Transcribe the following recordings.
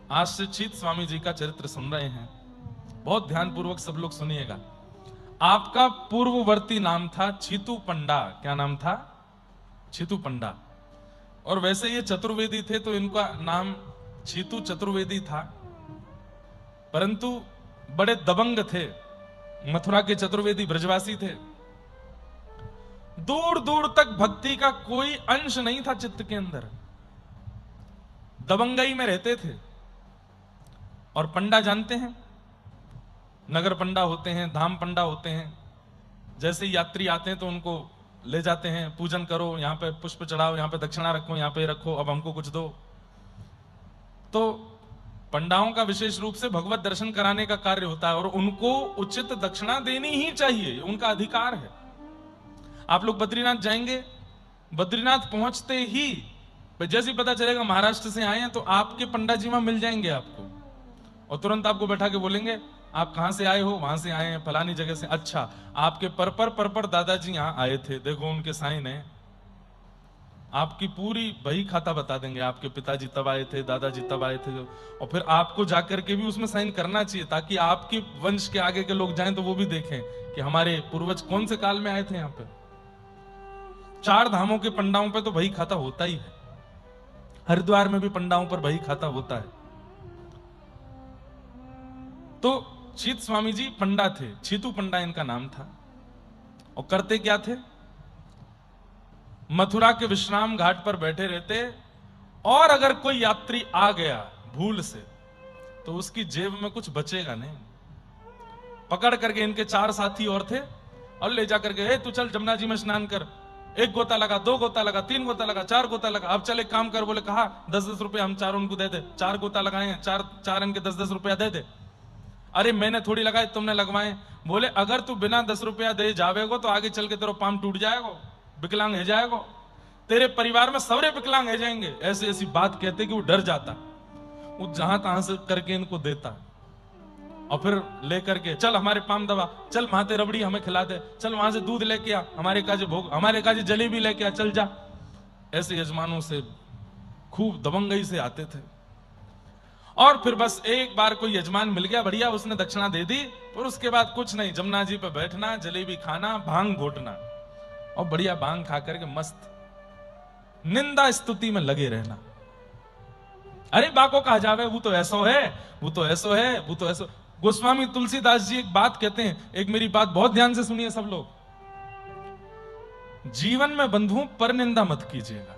आज से चीत स्वामी जी का चरित्र सुन रहे हैं, बहुत ध्यानपूर्वक सब लोग सुनिएगा। आपका पूर्ववर्ती नाम था चीतू पंडा। क्या नाम था? चीतू पंडा। और वैसे ये चतुर्वेदी थे तो इनका नाम चीतू चतुर्वेदी था, परंतु बड़े दबंग थे। मथुरा के चतुर्वेदी ब्रजवासी थे। दूर दूर तक भक्ति का कोई अंश नहीं था चित्त के अंदर, दबंगई में रहते थे। और पंडा जानते हैं, नगर पंडा होते हैं, धाम पंडा होते हैं। जैसे ही यात्री आते हैं तो उनको ले जाते हैं, पूजन करो, यहां पे पुष्प चढ़ाओ, यहां पे दक्षिणा रखो, यहां पे रखो, अब हमको कुछ दो। तो पंडाओं का विशेष रूप से भगवत दर्शन कराने का कार्य होता है और उनको उचित दक्षिणा देनी ही चाहिए, उनका अधिकार है। आप लोग बद्रीनाथ जाएंगे, बद्रीनाथ पहुंचते ही जैसे ही पता चलेगा महाराष्ट्र से आए हैं तो आपके पंडा जी वहां मिल जाएंगे आपको, और तुरंत आपको बैठा के बोलेंगे आप कहां से आए हो? वहां से आए हैं फलानी जगह से। अच्छा, आपके पर दादाजी यहां आए थे, देखो उनके साइन है। आपकी पूरी बही खाता बता देंगे, आपके पिताजी तब आए थे, दादाजी तब आए थे। और फिर आपको जाकर के भी उसमें साइन करना चाहिए, ताकि आपके वंश के आगे के लोग जाएं तो वो भी देखें कि हमारे पूर्वज कौन से काल में आए थे यहाँ पे। 4 धामों के पंडाओं पे तो बही खाता होता ही है, हरिद्वार में भी पंडाओं पर बही खाता होता है। तो चीत स्वामी जी पंडा थे, चीतू पंडा इनका नाम था। और करते क्या थे? मथुरा के विश्राम घाट पर बैठे रहते, और अगर कोई यात्री आ गया भूल से तो उसकी जेब में कुछ बचेगा नहीं। पकड़ करके इनके 4 साथी और थे और ले जाकर के, तू चल जमुना जी में स्नान कर। 1 गोता लगा, 2 गोता लगा, 3 गोता लगा, 4 गोता लगा। अब चल एक काम कर, बोले कहा 10-10 रुपए हम चारों उनको दे दे। 4 गोता लगाए हैं, चार इनके 10-10 रुपया दे दे। अरे मैंने थोड़ी लगाए, तुमने लगवाए। बोले अगर तू बिना 10 रुपया दे जावेगो तो आगे चल के तेरा पाम टूट जाएगा, विकलांग है जाएगा, तेरे परिवार में सबरे विकलांग है जाएंगे। ऐसी ऐसी बात कहते कि वो डर जाता, वो जहां तहां से करके इनको देता। और फिर लेकर के चल हमारे पाम दबा, चल वहां ते रबड़ी हमें खिला दे, चल वहां से दूध लेके आ, हमारे काजे भोग, हमारे काजे जलेबी लेके आ, चल जा। ऐसे यजमानों से खूब दबंगई से आते थे। और फिर बस एक बार कोई यजमान मिल गया बढ़िया, उसने दक्षिणा दे दी, फिर उसके बाद कुछ नहीं, जमुना जी पे बैठना, जलेबी खाना, भांग घोटना, और बढ़िया भांग खा करके मस्त निंदा स्तुति में लगे रहना। अरे बाको कहा जावे, वो तो ऐसो है, वो तो ऐसो है, वो तो ऐसो। गोस्वामी तुलसीदास जी एक बात कहते हैं, एक मेरी बात बहुत ध्यान से सुनिए सब लोग। जीवन में बंधुओं पर निंदा मत कीजिएगा।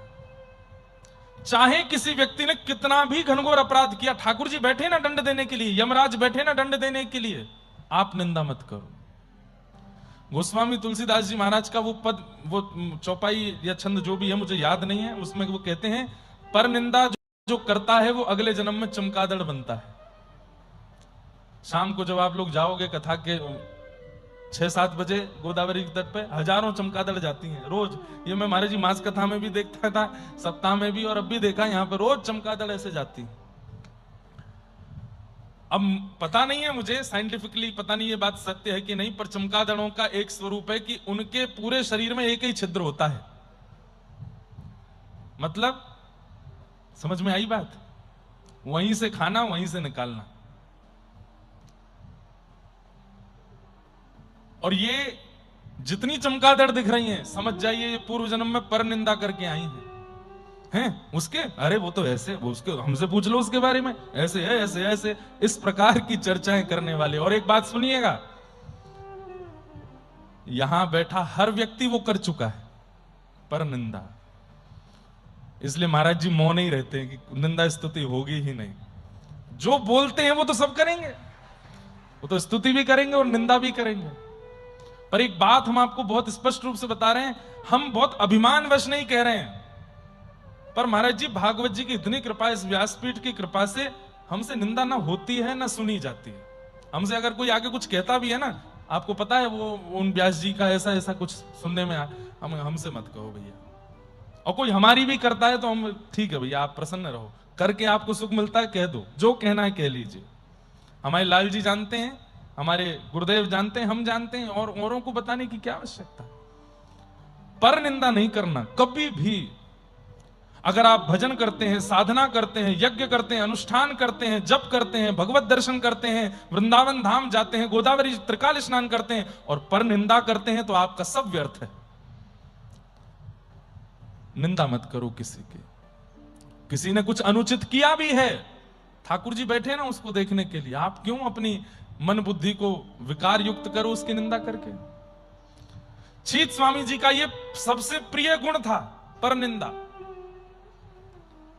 चाहे किसी व्यक्ति ने कितना भी घनघोर अपराध किया, ठाकुर जी बैठे ना दंड देने के लिए, यमराज बैठे ना दंड देने के लिए, आप निंदा मत करो। गोस्वामी तुलसीदास जी महाराज का वो पद, वो चौपाई या छंद जो भी है मुझे याद नहीं है, उसमें वो कहते हैं पर निंदा जो करता है वो अगले जन्म में चमगादड़ बनता है। शाम को जब आप लोग जाओगे कथा के 6-7 बजे गोदावरी के तट पे हजारों चमगादड़ जाती हैं रोज। ये मैं महाराज जी मास कथा में भी देखता था, सप्ताह में भी, और अब भी देखा, यहाँ पे रोज चमगादड़ ऐसे जाती। अब पता नहीं है मुझे साइंटिफिकली, पता नहीं ये बात सत्य है कि नहीं, पर चमगादड़ों का एक स्वरूप है कि उनके पूरे शरीर में एक ही छिद्र होता है। मतलब समझ में आई बात? वहीं से खाना, वहीं से निकालना। और ये जितनी चमगादड़ दिख रही हैं, समझ जाइए ये पूर्व जन्म में पर निंदा करके आई हैं उसके। अरे वो तो ऐसे, वो उसके, हमसे पूछ लो उसके बारे में, ऐसे है, ऐसे ऐसे, इस प्रकार की चर्चाएं करने वाले। और एक बात सुनिएगा, यहां बैठा हर व्यक्ति वो कर चुका है पर निंदा, इसलिए महाराज जी मौन ही रहते हैं कि निंदा स्तुति होगी ही नहीं। जो बोलते हैं वो तो सब करेंगे, वो तो स्तुति भी करेंगे और निंदा भी करेंगे। पर एक बात हम आपको बहुत स्पष्ट रूप से बता रहे हैं, हम बहुत अभिमानवश नहीं कह रहे हैं, पर महाराज जी भागवत जी की इतनी कृपा, इस व्यासपीठ की कृपा से हमसे निंदा ना होती है ना सुनी जाती है। हमसे अगर कोई आगे कुछ कहता भी है ना, आपको पता है वो उन व्यास जी का ऐसा ऐसा कुछ सुनने में हमसे मत कहो भैया। और कोई हमारी भी करता है तो हम, ठीक है भैया आप प्रसन्न रहो, करके आपको सुख मिलता है, कह दो, जो कहना है कह लीजिए। हमारे लाल जी जानते हैं, हमारे गुरुदेव जानते हैं, हम जानते हैं, और औरों को बताने की क्या आवश्यकता। पर निंदा नहीं करना कभी भी। अगर आप भजन करते हैं, साधना करते हैं, यज्ञ करते हैं, अनुष्ठान करते हैं, जप करते हैं, भगवत दर्शन करते हैं, वृंदावन धाम जाते हैं, गोदावरी त्रिकाल स्नान करते हैं और पर निंदा करते हैं, तो आपका सब व्यर्थ है। निंदा मत करो किसी की। किसी ने कुछ अनुचित किया भी है, ठाकुर जी बैठे ना उसको देखने के लिए, आप क्यों अपनी मन बुद्धि को विकार युक्त करो उसकी निंदा करके। चीत स्वामी जी का ये सबसे प्रिय गुण था, पर निंदा।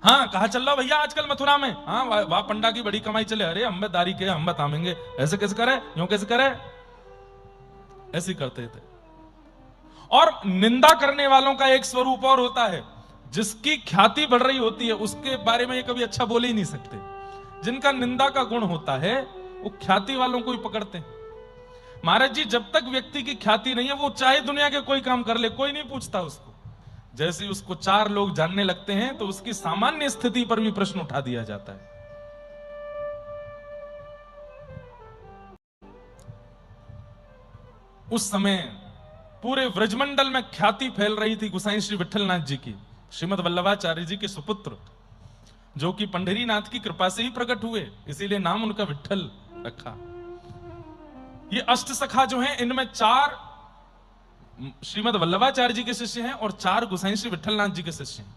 हाँ, कहा चल रहा भैया आजकल मथुरा में, हाँ वाह पंडा की बड़ी कमाई चले, अरे हम दारी के हम बताएंगे, ऐसे कैसे करे, यूं कैसे करे, ऐसे करते थे। और निंदा करने वालों का एक स्वरूप और होता है, जिसकी ख्याति बढ़ रही होती है उसके बारे में ये कभी अच्छा बोल ही नहीं सकते। जिनका निंदा का गुण होता है वो ख्याति वालों को ही पकड़ते हैं। महाराज जी, जब तक व्यक्ति की ख्याति नहीं है, वो चाहे दुनिया के कोई काम कर ले, कोई नहीं पूछता उसको। जैसे उसको 4 लोग जानने लगते हैं तो उसकी सामान्य स्थिति पर भी प्रश्न उठा दिया जाता है। उस समय पूरे व्रजमंडल में ख्याति फैल रही थी गोसाई श्री विठलनाथ जी की, श्रीमद वल्लभाचार्य जी के सुपुत्र, जो कि पंढरीनाथ की कृपा से ही प्रकट हुए, इसीलिए नाम उनका विठल रखा। ये अष्ट सखा जो हैं, इनमें 4 श्रीमद वल्लभाचार्य जी के शिष्य हैं और 4 गोसाई श्री विठलनाथ जी के शिष्य हैं।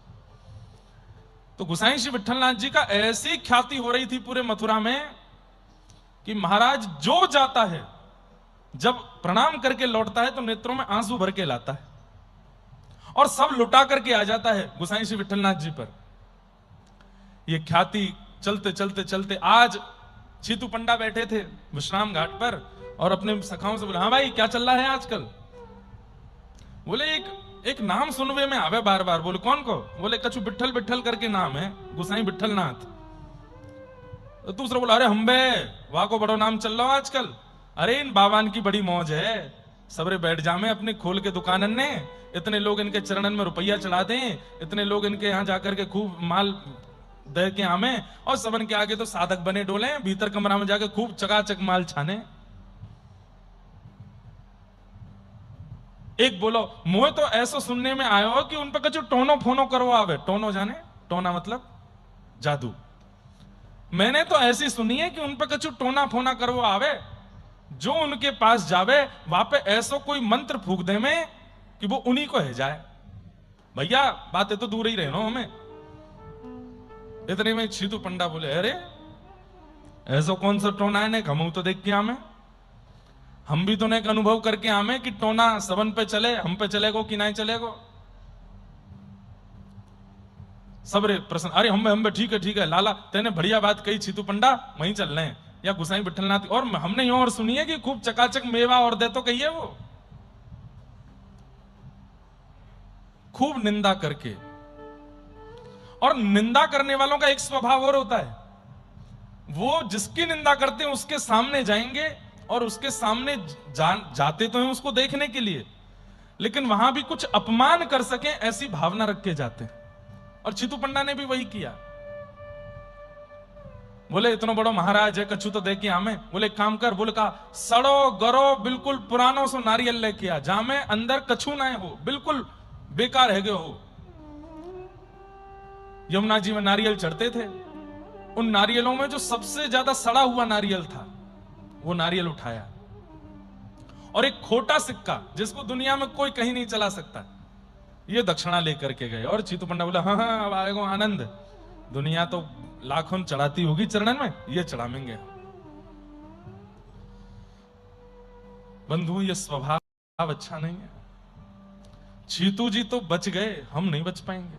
तो गोसाई श्री विठलनाथ जी का ऐसी ख्याति हो रही थी पूरे मथुरा में कि महाराज जो जाता है, जब प्रणाम करके लौटता है तो नेत्रों में आंसू भर के लाता है और सब लुटा करके आ जाता है गोसाई श्री विठलनाथ जी पर। यह ख्याति चलते चलते चलते आज चीतू पंडा बैठे थे विश्राम घाट पर और अपने सखाओं से बोले, हाँ भाई क्या चल रहा है आजकल। बोले एक नाम सुनवे में आवे बार बार। बोले कौन को? बोले कछु बिट्ठल बिट्ठल करके नाम है, गोसाई विठलनाथ। तो दूसरा बोला, अरे हम्बे वहां को बड़ो नाम चल रहा आजकल, अरे इन बाबान की बड़ी मौज है, सबरे बैठ जामे अपने खोल के दुकानन ने, इतने लोग इनके चरणन में रुपया चढ़ा दें, इतने लोग इनके यहां जाकर के खूब माल दे के आमे और सबन के आगे तो साधक बने डोले, भीतर कमरा में जाके खूब चकाचक माल छाने। एक बोलो, मोह तो ऐसा सुनने में आयो हो कि उन पर कछु टोनो फोनो करो आवे। टोनो जाने? टोना मतलब जादू। मैंने तो ऐसी सुनी है कि उन पर कछु टोना फोना करो आवे, जो उनके पास जावे वहां पे ऐसा कोई मंत्र फूक दे में कि वो उन्हीं को है जाए। भैया बातें तो दूर ही रहना हमें। इतने में चीतू पंडा बोले, अरे ऐसा कौन सा टोना है, ने हम तो देख के आमे, हम भी तो एक अनुभव करके आमे कि टोना सबन पे चले, हम पे चलेगो कि नहीं चलेगो। सबरे प्रश्न, अरे हम ठीक है लाला तेने बढ़िया बात कही चीतू पंडा, वहीं चल रहे हैं। या गोसाई विठलनाथ, और हमने यूं और सुनी है कि खूब चकाचक मेवा और दे तो कहिए वो। खूब निंदा करके, और निंदा करने वालों का एक स्वभाव और होता है, वो जिसकी निंदा करते हैं उसके सामने जाएंगे और उसके सामने जाते तो हैं उसको देखने के लिए, लेकिन वहां भी कुछ अपमान कर सके ऐसी भावना रख के जाते हैं। और चीतू पंडा ने भी वही किया। बोले इतना बड़ो महाराज है, कछु तो देखे हमें। बोले काम कर, बोले कहा सड़ो गरो बिल्कुल पुरानो सो नारियल लेके आ, जामे अंदर कछु ना हो, बिल्कुल बेकार है हो। यमुना जी में नारियल चढ़ते थे, उन नारियलों में जो सबसे ज्यादा सड़ा हुआ नारियल था वो नारियल उठाया, और एक खोटा सिक्का जिसको दुनिया में कोई कहीं नहीं चला सकता, ये दक्षिणा लेकर के गए। और चीतू पंडा बोला, हाँ अब आएगा आनंद, दुनिया तो लाखों चढ़ाती होगी चरणन में, ये चढ़ाएंगे। बंधु ये स्वभाव अच्छा नहीं है। चीतू जी तो बच गए, हम नहीं बच पाएंगे,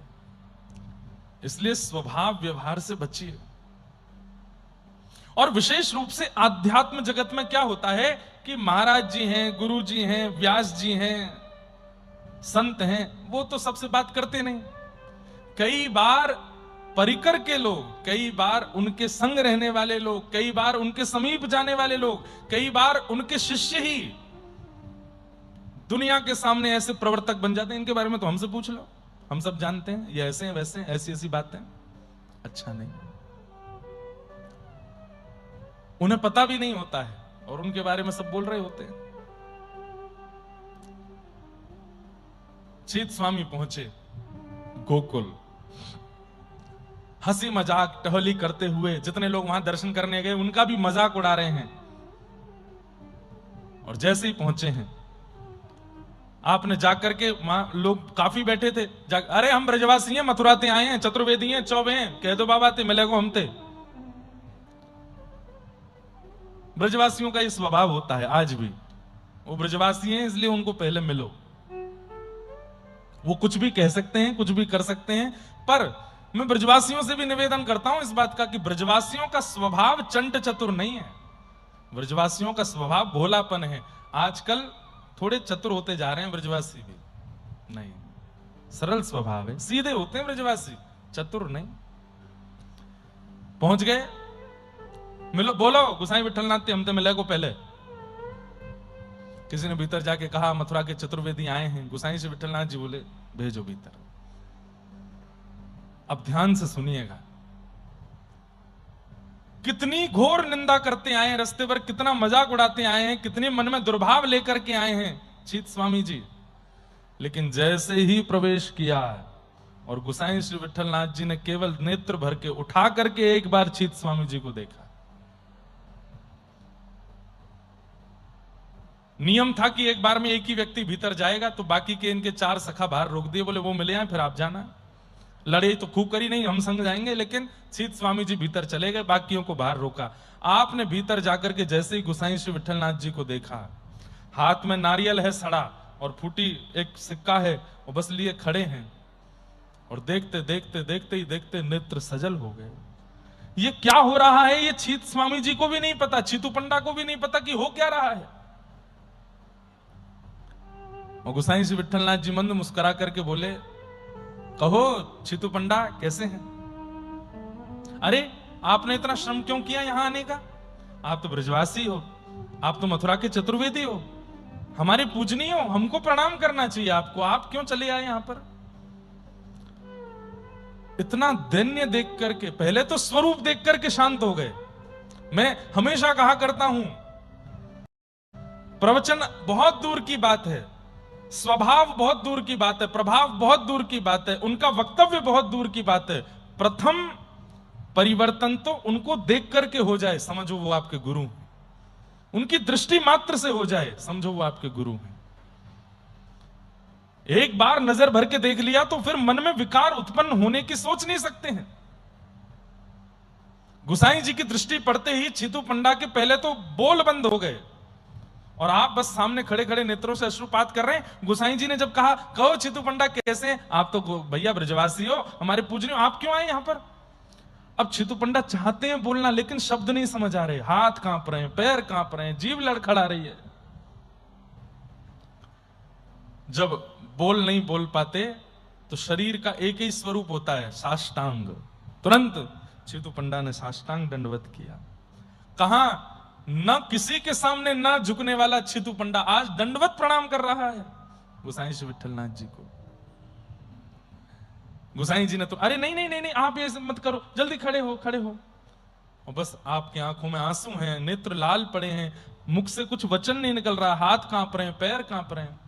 इसलिए स्वभाव व्यवहार से बचिए। और विशेष रूप से आध्यात्म जगत में क्या होता है कि महाराज जी हैं, गुरु जी हैं, व्यास जी हैं, संत हैं, वो तो सबसे बात करते नहीं। कई बार परिकर के लोग, कई बार उनके संग रहने वाले लोग, कई बार उनके समीप जाने वाले लोग, कई बार उनके शिष्य ही दुनिया के सामने ऐसे प्रवर्तक बन जाते हैं, इनके बारे में तो हमसे पूछ लो, हम सब जानते हैं, ये ऐसे हैं वैसे हैं, ऐसी ऐसी बातें। अच्छा नहीं, उन्हें पता भी नहीं होता है और उनके बारे में सब बोल रहे होते हैं। चीत स्वामी पहुंचे गोकुल, हंसी मजाक टहली करते हुए जितने लोग वहां दर्शन करने गए उनका भी मजाक उड़ा रहे हैं। और जैसे ही पहुंचे हैं, आपने जाकर के वहां लोग काफी बैठे थे, अरे हम ब्रजवासी हैं, मथुरा ते आए हैं, चतुर्वेदी हैं, चौबे हैं, कह दो बाबा ते मिले को हम ते। ब्रजवासियों का ये स्वभाव होता है आज भी, वो ब्रजवासी हैं इसलिए उनको पहले मिलो। वो कुछ भी कह सकते हैं, कुछ भी कर सकते हैं, पर मैं ब्रजवासियों से भी निवेदन करता हूं इस बात का कि ब्रजवासियों का स्वभाव चंट चतुर नहीं है, ब्रजवासियों का स्वभाव भोलापन है। आजकल थोड़े चतुर होते जा रहे हैं ब्रजवासी भी, नहीं, सरल स्वभाव है, सीधे होते हैं ब्रजवासी, चतुर नहीं। पहुंच गए, मिलो, बोलो गुसाई विठलनाथ हमते मिले को पहले। किसी ने भीतर जाके कहा मथुरा के चतुर्वेदी आए हैं। गुसाई से विठलनाथ जी बोले भेजो भीतर। अब ध्यान से सुनिएगा, कितनी घोर निंदा करते आए हैं रास्ते पर, कितना मजाक उड़ाते आए हैं, कितने मन में दुर्भाव लेकर के आए हैं छीत स्वामी जी। लेकिन जैसे ही प्रवेश किया और गुसाई श्री विठलनाथ जी ने केवल नेत्र भर के उठा करके एक बार छीत स्वामी जी को देखा। नियम था कि एक बार में एक ही व्यक्ति भीतर जाएगा, तो बाकी के इनके 4 सखा बाहर रोक दिए, बोले वो मिले आए फिर आप जाना। लड़ाई तो खूब करी नहीं, हम संग जाएंगे, लेकिन छीत स्वामी जी भीतर चले गए, बाकियों को बाहर रोका। आपने भीतर जाकर के जैसे ही गुसाई श्री विठलनाथ जी को देखा, हाथ में नारियल है सड़ा और फूटी एक सिक्का है, वो बस लिए खड़े हैं और देखते देखते देखते ही देखते नेत्र सजल हो गए। ये क्या हो रहा है, ये छीत स्वामी जी को भी नहीं पता, छीतू पंडा को भी नहीं पता कि हो क्या रहा है। और गुसाई श्री विठलनाथ जी मंद मुस्कुरा करके बोले, कहो छीतू पंडा कैसे हैं? अरे आपने इतना श्रम क्यों किया यहां आने का? आप तो ब्रजवासी हो, आप तो मथुरा के चतुर्वेदी हो, हमारे पूजनीय हो, हमको प्रणाम करना चाहिए आपको, आप क्यों चले आए यहां पर? इतना दैन्य देख करके, पहले तो स्वरूप देख करके शांत हो गए। मैं हमेशा कहा करता हूं, प्रवचन बहुत दूर की बात है, स्वभाव बहुत दूर की बात है, प्रभाव बहुत दूर की बात है, उनका वक्तव्य बहुत दूर की बात है। प्रथम परिवर्तन तो उनको देख करके हो जाए, समझो वो आपके गुरु हैं। उनकी दृष्टि मात्र से हो जाए, समझो वो आपके गुरु हैं। एक बार नजर भर के देख लिया तो फिर मन में विकार उत्पन्न होने की सोच नहीं सकते हैं। गुसाई जी की दृष्टि पड़ते ही छीतू पंडा के पहले तो बोल बंद हो गए और आप बस सामने खड़े खड़े नेत्रों से अश्रुपात कर रहे हैं। गुसाई जी ने जब कहा, कहो छीतू पंडा कैसे हैं? आप तो भैया ब्रजवासी हो, हमारे पूजनीय हो, आप क्यों आए यहां पर? अब छीतू पंडा चाहते हैं बोलना, लेकिन शब्द नहीं समझ आ रहे, हाथ कांप रहे हैं, पैर कांप रहे हैं, जीभ लड़खड़ा रही है। जब बोल नहीं बोल पाते तो शरीर का एक ही स्वरूप होता है, साष्टांग। तुरंत छीतू पंडा ने साष्टांग दंडवत किया। कहा न किसी के सामने न झुकने वाला छीतू पंडा आज दंडवत प्रणाम कर रहा है गुसाई श्री विठलनाथ जी को। गुसाई जी ने तो अरे नहीं नहीं नहीं नहीं, आप ये मत करो, जल्दी खड़े हो खड़े हो। और बस आपकी आंखों में आंसू हैं, नेत्र लाल पड़े हैं, मुख से कुछ वचन नहीं निकल रहा, हाथ कांप रहे हैं, पैर कांप रहे हैं।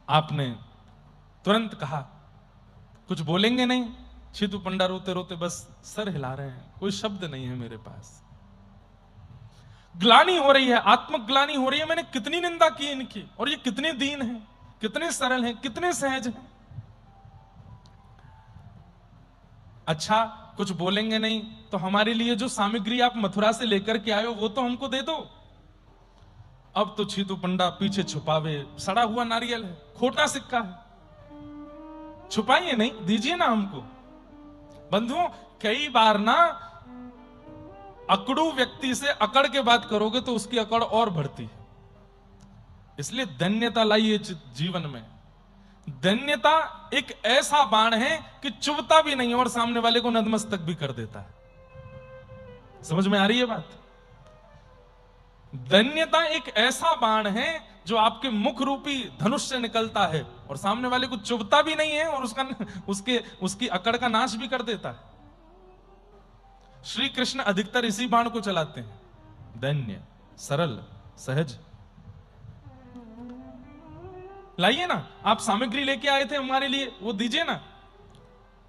आपने तुरंत कहा कुछ बोलेंगे नहीं? छीतू पंडा रोते रोते बस सर हिला रहे हैं, कोई शब्द नहीं है मेरे पास। ग्लानि हो रही है, आत्मग्लानि हो रही है, मैंने कितनी निंदा की इनकी, और ये कितने दीन हैं, कितने सरल हैं, कितने सहज हैं। अच्छा कुछ बोलेंगे नहीं तो हमारे लिए जो सामग्री आप मथुरा से लेकर के आए हो वो तो हमको दे दो। अब तो छीतू पंडा पीछे छुपावे, सड़ा हुआ नारियल है, खोटा सिक्का है, छुपाइए नहीं, दीजिए ना हमको। बंधुओं कई बार ना अकड़ू व्यक्ति से अकड़ के बात करोगे तो उसकी अकड़ और बढ़ती है। इसलिए धन्यता लाइए जीवन में। धन्यता एक ऐसा बाण है कि चुभता भी नहीं और सामने वाले को नतमस्तक भी कर देता है। समझ में आ रही है बात? धन्यता एक ऐसा बाण है जो आपके मुख रूपी धनुष से निकलता है और सामने वाले को चुभता भी नहीं है और उसकी अकड़ का नाश भी कर देता है। श्री कृष्ण अधिकतर इसी बाण को चलाते हैं, धन्य, सरल, सहज। लाइए ना, आप सामग्री लेके आए थे हमारे लिए, वो दीजिए ना।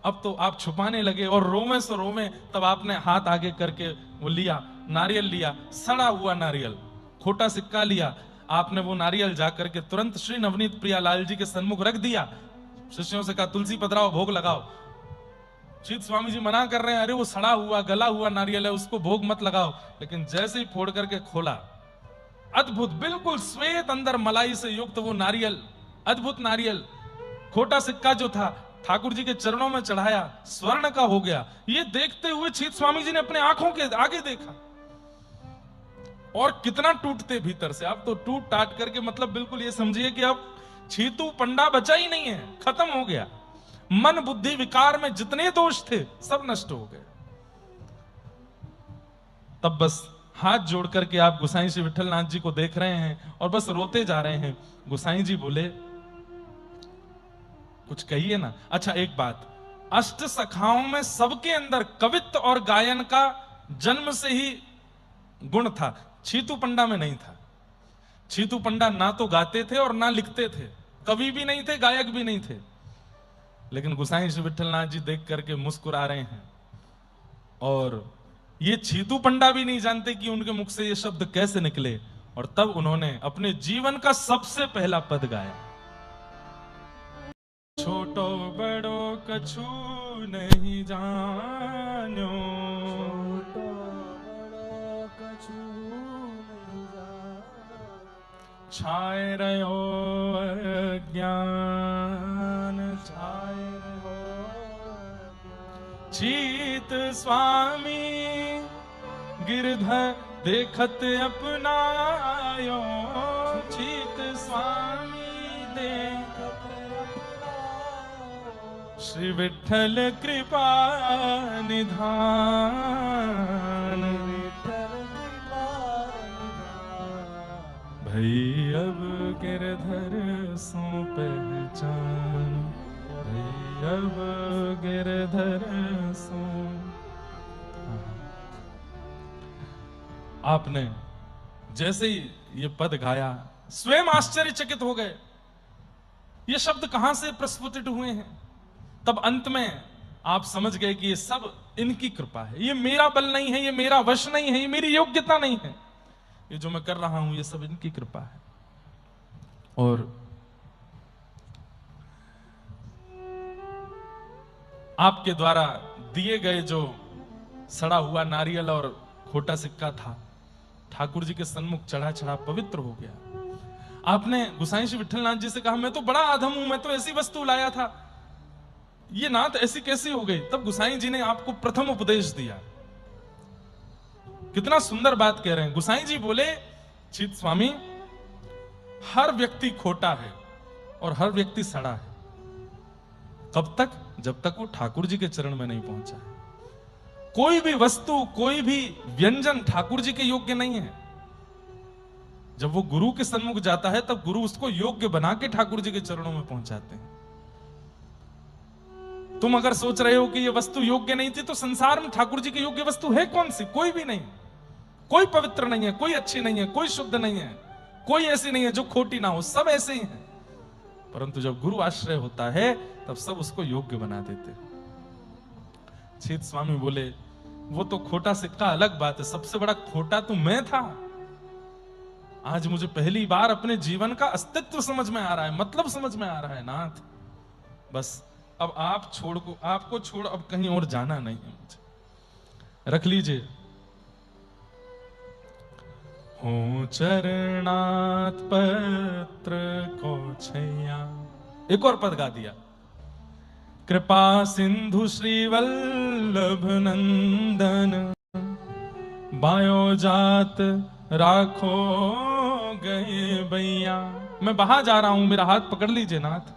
अब तो आप छुपाने लगे और रोवे सो रोवे। तब आपने हाथ आगे करके वो लिया, नारियल लिया, सड़ा हुआ नारियल, खोटा सिक्का लिया। आपने वो नारियल जाकर के तुरंत श्री नवनीत प्रियालाल जी के सन्मुख रख दिया। शिष्यों से कहा तुलसी पधराओ, भोग लगाओ। शीत स्वामी जी मना कर रहे हैं, अरे वो सड़ा हुआ गला हुआ नारियल है, उसको भोग मत लगाओ। लेकिन जैसे ही फोड़ करके खोला, अद्भुत बिल्कुल श्वेत, अंदर मलाई से युक्त वो नारियल, अद्भुत नारियल। खोटा सिक्का जो था ठाकुर जी के चरणों में चढ़ाया, स्वर्ण का हो गया। ये देखते हुए शीत स्वामी जी ने अपने आंखों के आगे देखा और कितना टूटते भीतर से। अब तो टूट टाट करके मतलब बिल्कुल ये समझिए कि अब छीतू पंडा बचा ही नहीं है, खत्म हो गया। मन बुद्धि विकार में जितने दोष थे सब नष्ट हो गए। तब बस हाथ जोड़ करके आप गोसाई श्री विठलनाथ जी को देख रहे हैं और बस रोते जा रहे हैं। गोसाई जी बोले कुछ कहिए ना। अच्छा एक बात, अष्ट सखाओं में सबके अंदर कवित्व और गायन का जन्म से ही गुण था, छीतू पंडा में नहीं था। छीतू पंडा ना तो गाते थे और ना लिखते थे, कवि भी नहीं थे, गायक भी नहीं थे। लेकिन गोसाई श्री विठलनाथ जी देख करके मुस्कुरा रहे हैं और ये छीतू पंडा भी नहीं जानते कि उनके मुख से ये शब्द कैसे निकले। और तब उन्होंने अपने जीवन का सबसे पहला पद गाया, छोटो बड़ो कछु नहीं जानो, छोटो बड़ो कछु नहीं जानो, छाए रहो अज्ञान, छाए रहो। शीत स्वामी गिरधर देखत अपनायो, शीत स्वामी देखत अपनायो, श्री विठ्ठल कृपा निधान, विठ्ठल कृपा निधान। भई अब गिरधर सो पहचान, भई अब गिरधर सो। आपने जैसे ही ये पद गाया स्वयं आश्चर्यचकित हो गए, ये शब्द कहां से प्रस्फुटित हुए हैं। तब अंत में आप समझ गए कि ये सब इनकी कृपा है, ये मेरा बल नहीं है, ये मेरा वश नहीं है, ये मेरी योग्यता नहीं है, ये जो मैं कर रहा हूं ये सब इनकी कृपा है। और आपके द्वारा दिए गए जो सड़ा हुआ नारियल और खोटा सिक्का था, ठाकुर जी के सन्मुख चढ़ा चढ़ा पवित्र हो गया। आपने गोसाई श्री विठलनाथ जी से कहा मैं तो बड़ा आधम हूं, मैं तो ऐसी वस्तु लाया था, ये नात ऐसी कैसी हो गई। तब गोसाई जी ने आपको प्रथम उपदेश दिया। कितना सुंदर बात कह रहे हैं। गोसाई जी बोले शीत स्वामी, हर व्यक्ति खोटा है और हर व्यक्ति सड़ा है। कब तक? जब तक वो ठाकुर जी के चरण में नहीं पहुंचा है। कोई भी वस्तु, कोई भी व्यंजन ठाकुर जी के योग्य नहीं है। जब वो गुरु के सन्मुख जाता है तब गुरु उसको योग्य बना के ठाकुर जी के चरणों में पहुंचाते हैं। तुम अगर सोच रहे हो कि ये वस्तु योग्य नहीं थी, तो संसार में ठाकुर जी की योग्य वस्तु है कौन सी? कोई भी नहीं। कोई पवित्र नहीं है, कोई अच्छी नहीं है, कोई शुद्ध नहीं है, कोई ऐसी नहीं है जो खोटी ना हो, सब ऐसे ही हैं। परंतु जब गुरु आश्रय होता है तब सब उसको योग्य बना देते। शीत स्वामी बोले वो तो खोटा सिक्का अलग बात है, सबसे बड़ा खोटा तो मैं था। आज मुझे पहली बार अपने जीवन का अस्तित्व समझ में आ रहा है, मतलब समझ में आ रहा है नाथ। बस अब आपको छोड़ अब कहीं और जाना नहीं है मुझे। रख लीजिए। हो चरणात पत्र को छैया। एक और पद गा दिया, कृपा सिंधु श्री वल्लभ नंदन, बायो जात राखो गए भैया। मैं बाहर जा रहा हूं, मेरा हाथ पकड़ लीजिए नाथ।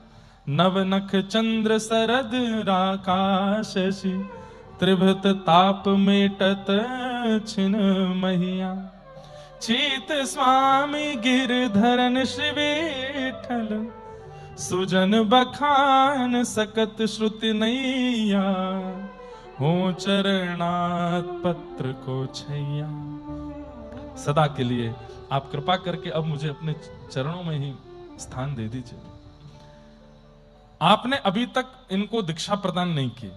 नव नख चंद्र सरद राकाशि, त्रिभुत ताप मेटत छिन महिया। शीत स्वामी गिरधरन श्री विठ्ठल, सुजन बखान सकत श्रुति नैया। हो चरणात पत्र को छैया। सदा के लिए आप कृपा करके अब मुझे अपने चरणों में ही स्थान दे दीजिए। आपने अभी तक इनको दीक्षा प्रदान नहीं की।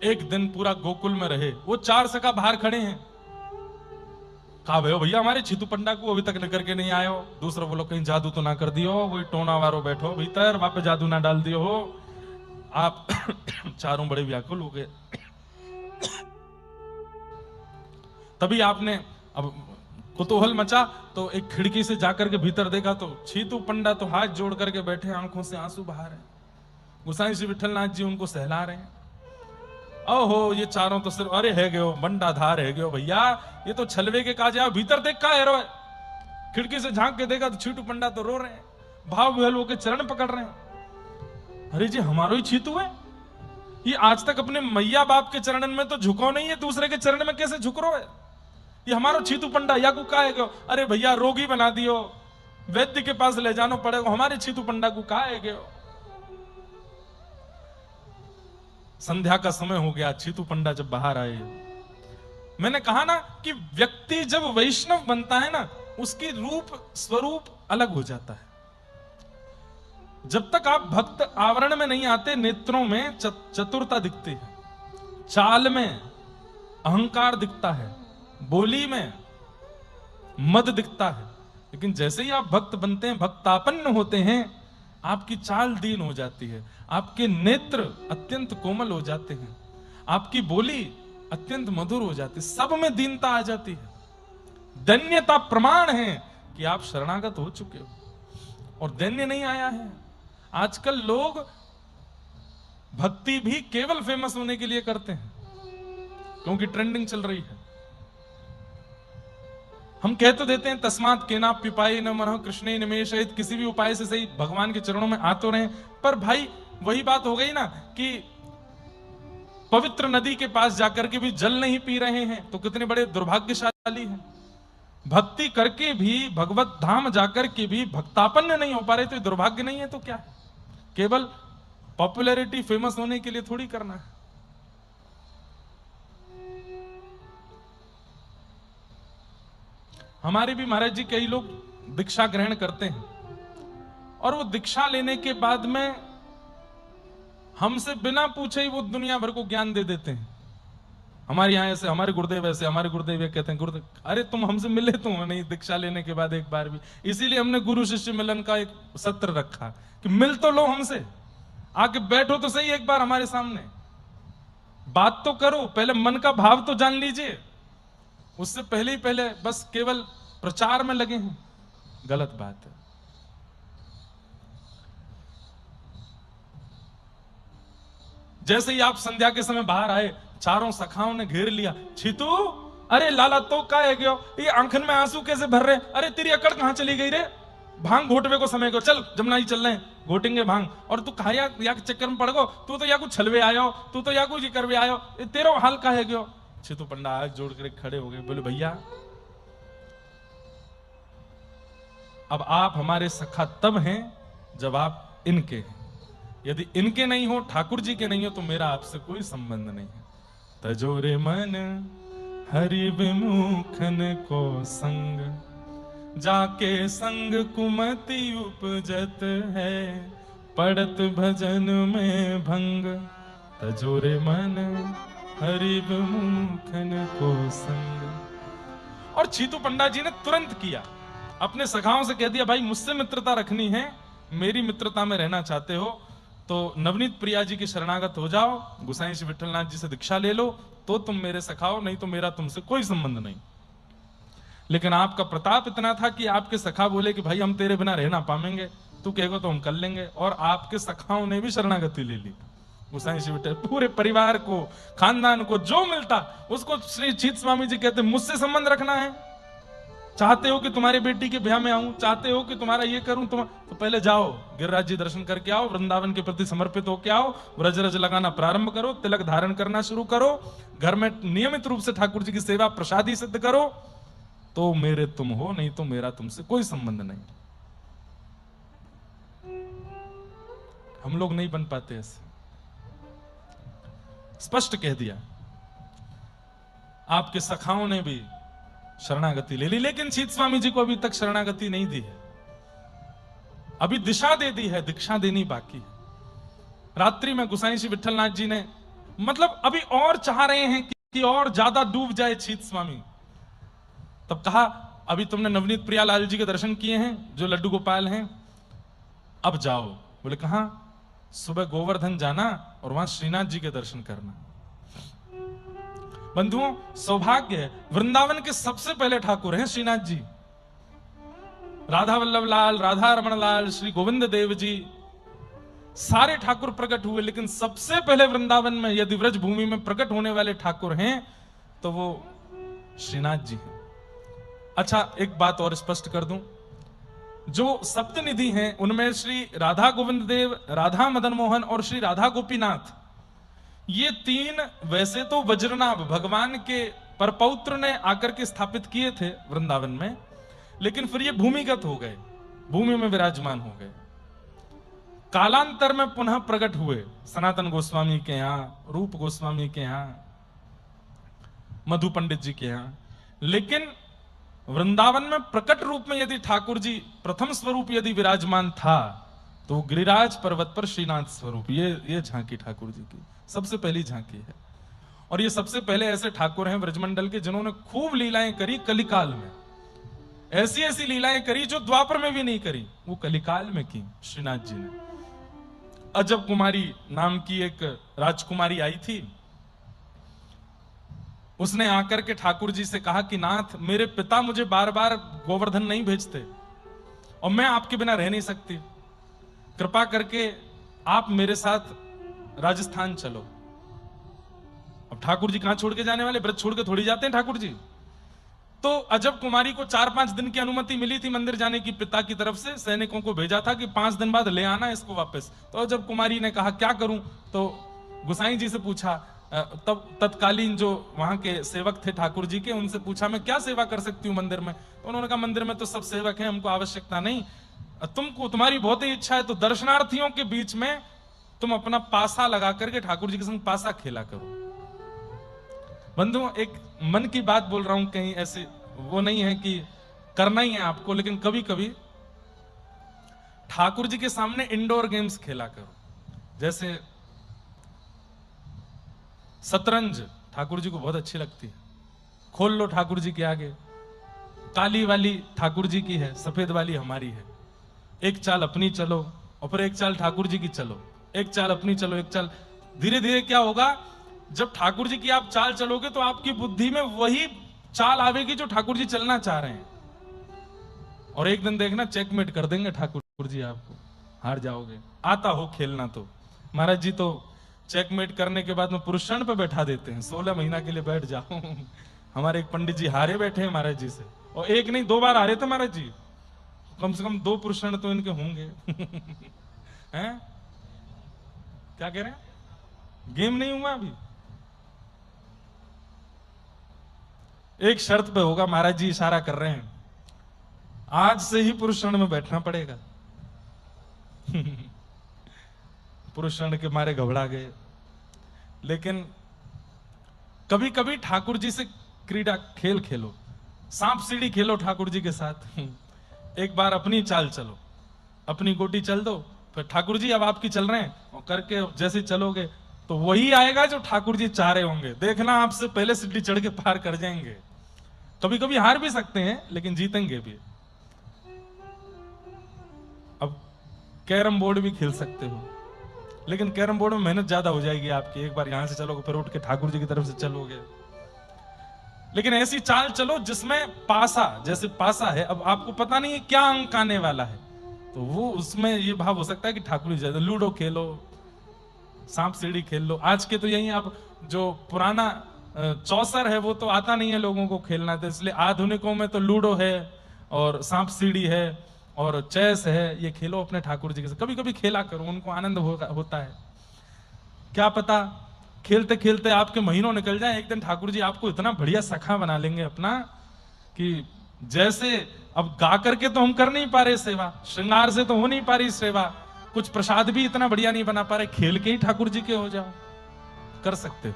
एक दिन पूरा गोकुल में रहे, वो 4 सखा बाहर खड़े हैं। कहा भाई भैया हमारे छीतू पंडा को अभी तक लेकर के नहीं आए हो। दूसरा बोलो कहीं जादू तो ना कर दियो, वही टोना वारो बैठो भीतर, वहां पे जादू ना डाल दियो हो। आप चारों बड़े व्याकुल हो गए। तभी आपने अब कुतूहल मचा, तो एक खिड़की से जाकर के भीतर देखा तो छीतू पंडा तो हाथ जोड़ करके बैठे, आंखों से आंसू बहा रहे। गोसाई श्री विठलनाथ जी उनको सहला रहे हैं। ओहो ये चारों तो सिर्फ अरे है गयो बंडाधार है गयो भैया, ये तो छलवे के काज है। भीतर देख का है रो, खिड़की से झांक के देखा तो छीटू पंडा तो रो रहे हैं, भाव विहल होकर चरण पकड़ रहे हैं। अरे जी हमारो ही छीतू है, ये आज तक अपने मैया बाप के चरणन में तो झुको नहीं है, दूसरे के चरण में कैसे झुक रो है? ये हमारो छीतू पंडा या को का है गयो? अरे भैया रोगी बना दियो, वैद्य के पास ले जाना पड़ेगा, हमारे छीतू पंडा को का है गयो? संध्या का समय हो गया, छीतू पंडा जब बाहर आए, मैंने कहा ना कि व्यक्ति जब वैष्णव बनता है ना, उसकी रूप स्वरूप अलग हो जाता है। जब तक आप भक्त आवरण में नहीं आते, नेत्रों में चतुरता दिखती है, चाल में अहंकार दिखता है, बोली में मद दिखता है। लेकिन जैसे ही आप भक्त बनते हैं, भक्तापन्न होते हैं, आपकी चाल दीन हो जाती है, आपके नेत्र अत्यंत कोमल हो जाते हैं, आपकी बोली अत्यंत मधुर हो जाती है, सब में दीनता आ जाती है। दैन्यता प्रमाण है कि आप शरणागत हो चुके हो, और दैन्य नहीं आया है। आजकल लोग भक्ति भी केवल फेमस होने के लिए करते हैं, क्योंकि ट्रेंडिंग चल रही है। हम कह तो देते हैं तस्मात् केनाप पिपाई न मनः कृष्णे निमेषयित, किसी भी उपाय से सही भगवान के चरणों में आ तो रहे, पर भाई वही बात हो गई ना कि पवित्र नदी के पास जाकर के भी जल नहीं पी रहे हैं, तो कितने बड़े दुर्भाग्यशाली हैं। भक्ति करके भी, भगवत धाम जाकर के भी भक्तापन्न नहीं हो पा रहे, तो दुर्भाग्य नहीं है तो क्या है? केवल पॉपुलैरिटी, फेमस होने के लिए थोड़ी करना है। हमारे भी महाराज जी कई लोग दीक्षा ग्रहण करते हैं, और वो दीक्षा लेने के बाद में हमसे बिना पूछे ही वो दुनिया भर को ज्ञान दे देते हैं। हमारे यहाँ ऐसे, हमारे गुरुदेव ऐसे, हमारे गुरुदेव ये कहते हैं। गुरुदेव, अरे तुम हमसे मिले तो नहीं दीक्षा लेने के बाद एक बार भी। इसीलिए हमने गुरु शिष्य मिलन का एक सत्र रखा कि मिल तो लो हमसे, आके बैठो तो सही एक बार हमारे सामने, बात तो करो, पहले मन का भाव तो जान लीजिए। उससे पहले ही पहले बस केवल प्रचार में लगे हैं, गलत बात है। जैसे ही आप संध्या के समय बाहर आए, चारों सखाओं ने घेर लिया। छीतू, अरे लाला तो का है गयो, ये आंखन में आंसू कैसे भर रहे? अरे तेरी अकड़ कहां चली गई रे? भांग घोटवे को समय को, चल जमुना जी चल रहे हैं, घोटेंगे भांग। और तू कहा या चक्कर में पड़ गो, तू तो या कुछ छलवे आयो, तू तो या कुछ करवे आयो, तेरा हाल का है गयो? छीतू पंडा हाथ जोड़ कर खड़े हो गए, बोले भैया अब आप हमारे सखा तब हैं जब आप इनके हैं। यदि इनके नहीं हो, ठाकुर जी के नहीं हो, तो मेरा आपसे कोई संबंध नहीं है। तजोरे मन हरि विमुखन को संग, जाके संग कुमति उपजत है, पड़त भजन में भंग। तजोरे मन हरि विमुखन को संग। और छीतू पंडा जी ने तुरंत किया, अपने सखाओं से कह दिया, भाई मुझसे मित्रता रखनी है, मेरी मित्रता में रहना चाहते हो तो नवनीत प्रिया जी की शरणागत हो जाओ, गोसाई श्री विठलनाथ जी से दीक्षा ले लो, तो तुम मेरे सखाओ, नहीं तो मेरा तुमसे कोई संबंध नहीं। लेकिन आपका प्रताप इतना था कि आपके सखा बोले कि भाई हम तेरे बिना रह ना पाएंगे, तू कहेगा तो हम कर लेंगे। और आपके सखाओं ने भी शरणागति ले ली। गोसाई श्री विठल पूरे परिवार को, खानदान को जो मिलता उसको श्री चीत स्वामी जी कहते, मुझसे संबंध रखना है, चाहते हो कि तुम्हारी बेटी के ब्याह में आऊं, चाहते हो कि तुम्हारा ये करूं, तो पहले जाओ गिरिराज जी दर्शन करके आओ, वृंदावन के प्रति समर्पित होके आओ, व्रज रज लगाना प्रारंभ करो, तिलक धारण करना शुरू करो, घर में नियमित रूप से ठाकुर जी की सेवा प्रसादी सिद्ध करो, तो मेरे तुम हो, नहीं तो मेरा तुमसे कोई संबंध नहीं। हम लोग नहीं बन पाते ऐसे, स्पष्ट कह दिया। आपके सखाओं ने भी शरणागति ले ली, लेकिन चीत स्वामी जी को अभी तक शरणागति नहीं दी है। अभी दिशा दे दी है, दीक्षा देनी बाकी है। रात्रि में गोसाई श्री विठलनाथ जी ने मतलब अभी और चाह रहे हैं कि और ज्यादा डूब जाए छीत स्वामी। तब कहा अभी तुमने नवनीत प्रियालाल जी के दर्शन किए हैं जो लड्डू गोपाल हैं, अब जाओ। बोले कहां? सुबह गोवर्धन जाना और वहां श्रीनाथ जी के दर्शन करना। बंधुओं, सौभाग्य है, वृंदावन के सबसे पहले ठाकुर हैं श्रीनाथ जी। राधा वल्लभ लाल, राधा रमण लाल, श्री गोविंद देव जी, सारे ठाकुर प्रकट हुए, लेकिन सबसे पहले वृंदावन में यदि व्रज भूमि में प्रकट होने वाले ठाकुर हैं तो वो श्रीनाथ जी हैं। अच्छा, एक बात और स्पष्ट कर दूं, जो सप्तनिधि हैं उनमें श्री राधा गोविंद देव, राधा मदन मोहन और श्री राधा गोपीनाथ, ये तीन वैसे तो वज्रनाभ भगवान के परपौत्र ने आकर के स्थापित किए थे वृंदावन में, लेकिन फिर ये भूमिगत हो गए, भूमि में विराजमान हो गए। कालांतर में पुनः प्रकट हुए सनातन गोस्वामी के यहां, रूप गोस्वामी के यहां, मधु पंडित जी के यहां, लेकिन वृंदावन में प्रकट रूप में यदि ठाकुर जी प्रथम स्वरूप यदि विराजमान था तो गिरिराज पर्वत पर श्रीनाथ स्वरूप, ये झांकी ठाकुर जी की सबसे पहली झांकी है। और ये सबसे पहले ऐसे ठाकुर हैं ब्रजमंडल के जिन्होंने खूब लीलाएं करी कलिकाल में, ऐसी ऐसी लीलाएं करी जो द्वापर में भी नहीं करी, वो कलिकाल में की श्रीनाथ जी ने। अजब कुमारी नाम की एक राजकुमारी आई थी, उसने आकर के ठाकुर जी से कहा कि नाथ, मेरे पिता मुझे बार बार गोवर्धन नहीं भेजते और मैं आपके बिना रह नहीं सकती, कृपा करके आप मेरे साथ राजस्थान चलो। अब ठाकुर जी कहां छोड़ के जाने वाले, व्रत छोड़ के थोड़ी जाते हैं ठाकुर जी। तो अजब कुमारी को 4-5 दिन की अनुमति मिली थी मंदिर जाने की, पिता की तरफ से सैनिकों को भेजा था कि 5 दिन बाद ले आना इसको वापस। तो अजब कुमारी ने कहा क्या करूं, तो गोसाई जी से पूछा, तब तत्कालीन जो वहां के सेवक थे ठाकुर जी के, उनसे पूछा मैं क्या सेवा कर सकती हूँ मंदिर में। तो उन्होंने कहा मंदिर में तो सब सेवक हैं, हमको आवश्यकता नहीं, तुमको तुम्हारी बहुत ही इच्छा है तो दर्शनार्थियों के बीच में तुम अपना पासा लगा करके ठाकुर जी के संग पासा खेला करो। बंधुओं, एक मन की बात बोल रहा हूं, कहीं ऐसे वो नहीं है कि करना ही है आपको, लेकिन कभी कभी ठाकुर जी के सामने इंडोर गेम्स खेला करो। जैसे शतरंज ठाकुर जी को बहुत अच्छी लगती है, खोल लो ठाकुर जी के आगे, काली वाली ठाकुर जी की है, सफेद वाली हमारी है, एक चाल अपनी चलो और फिर एक चाल ठाकुर जी की चलो, एक चाल अपनी चलो, एक चाल। धीरे धीरे क्या होगा, जब ठाकुर जी की आप चाल चलोगे तो आपकी बुद्धि में वही चाल आवेगी जो ठाकुर जी चलना चाह रहे हैं, और एक दिन देखना चेकमेट कर देंगे ठाकुर जी, आपको हार जाओगे। आता हो खेलना तो महाराज जी तो चेकमेट करने के बाद में पुरुषण पे बैठा देते हैं, 16 महीना के लिए बैठ जाओ। हमारे एक पंडित जी हारे बैठे हैं महाराज जी से, और एक नहीं 2 बार हारे थे महाराज जी, कम से कम 2 पुरुषण तो इनके होंगे। हैं क्या कह रहे हैं, गेम नहीं हुआ अभी, एक शर्त पे होगा, महाराज जी इशारा कर रहे हैं, आज से ही पुरुषण में बैठना पड़ेगा। पुरुषण के मारे घबरा गए। लेकिन कभी कभी ठाकुर जी से क्रीड़ा खेल खेलो, सांप सीढ़ी खेलो ठाकुर जी के साथ। एक बार अपनी चाल चलो, अपनी गोटी चल दो, फिर ठाकुर जी अब आपकी चल रहे हैं, और करके जैसे चलोगे तो वही आएगा जो ठाकुर जी चाह रहे होंगे। देखना आपसे पहले सीढ़ी चढ़ के पार कर जाएंगे। कभी कभी हार भी सकते हैं लेकिन जीतेंगे भी। अब कैरम बोर्ड भी खेल सकते हो, लेकिन कैरम बोर्ड में मेहनत ज्यादा हो जाएगी आपकी। एक बार यहां से चलोगे फिर उठ के ठाकुर जी की तरफ से चलोगे। लेकिन ऐसी चाल चलो जिसमें पासा, जैसे पासा है, अब आपको पता नहीं है क्या अंक आने वाला है, तो वो उसमें ये भाव हो सकता है कि ठाकुर जी, लूडो खेलो, सांप सीढ़ी खेल लो। आज के तो यही, आप जो पुराना चौसर है वो तो आता नहीं है लोगों को खेलना, तो इसलिए आधुनिकों में तो लूडो है और सांप सीढ़ी है और चेस है, ये खेलो अपने ठाकुर जी के साथ। कभी कभी खेला करो, उनको आनंद होता है। क्या पता खेलते खेलते आपके महीनों निकल जाए, एक दिन ठाकुर जी आपको इतना बढ़िया सखा बना लेंगे अपना कि जैसे अब गा करके तो हम कर नहीं पा रहे सेवा, श्रृंगार से तो हो नहीं पा रही सेवा, कुछ प्रसाद भी इतना बढ़िया नहीं बना पा रहे, खेल के ही ठाकुर जी के हो जाओ, कर सकते हो।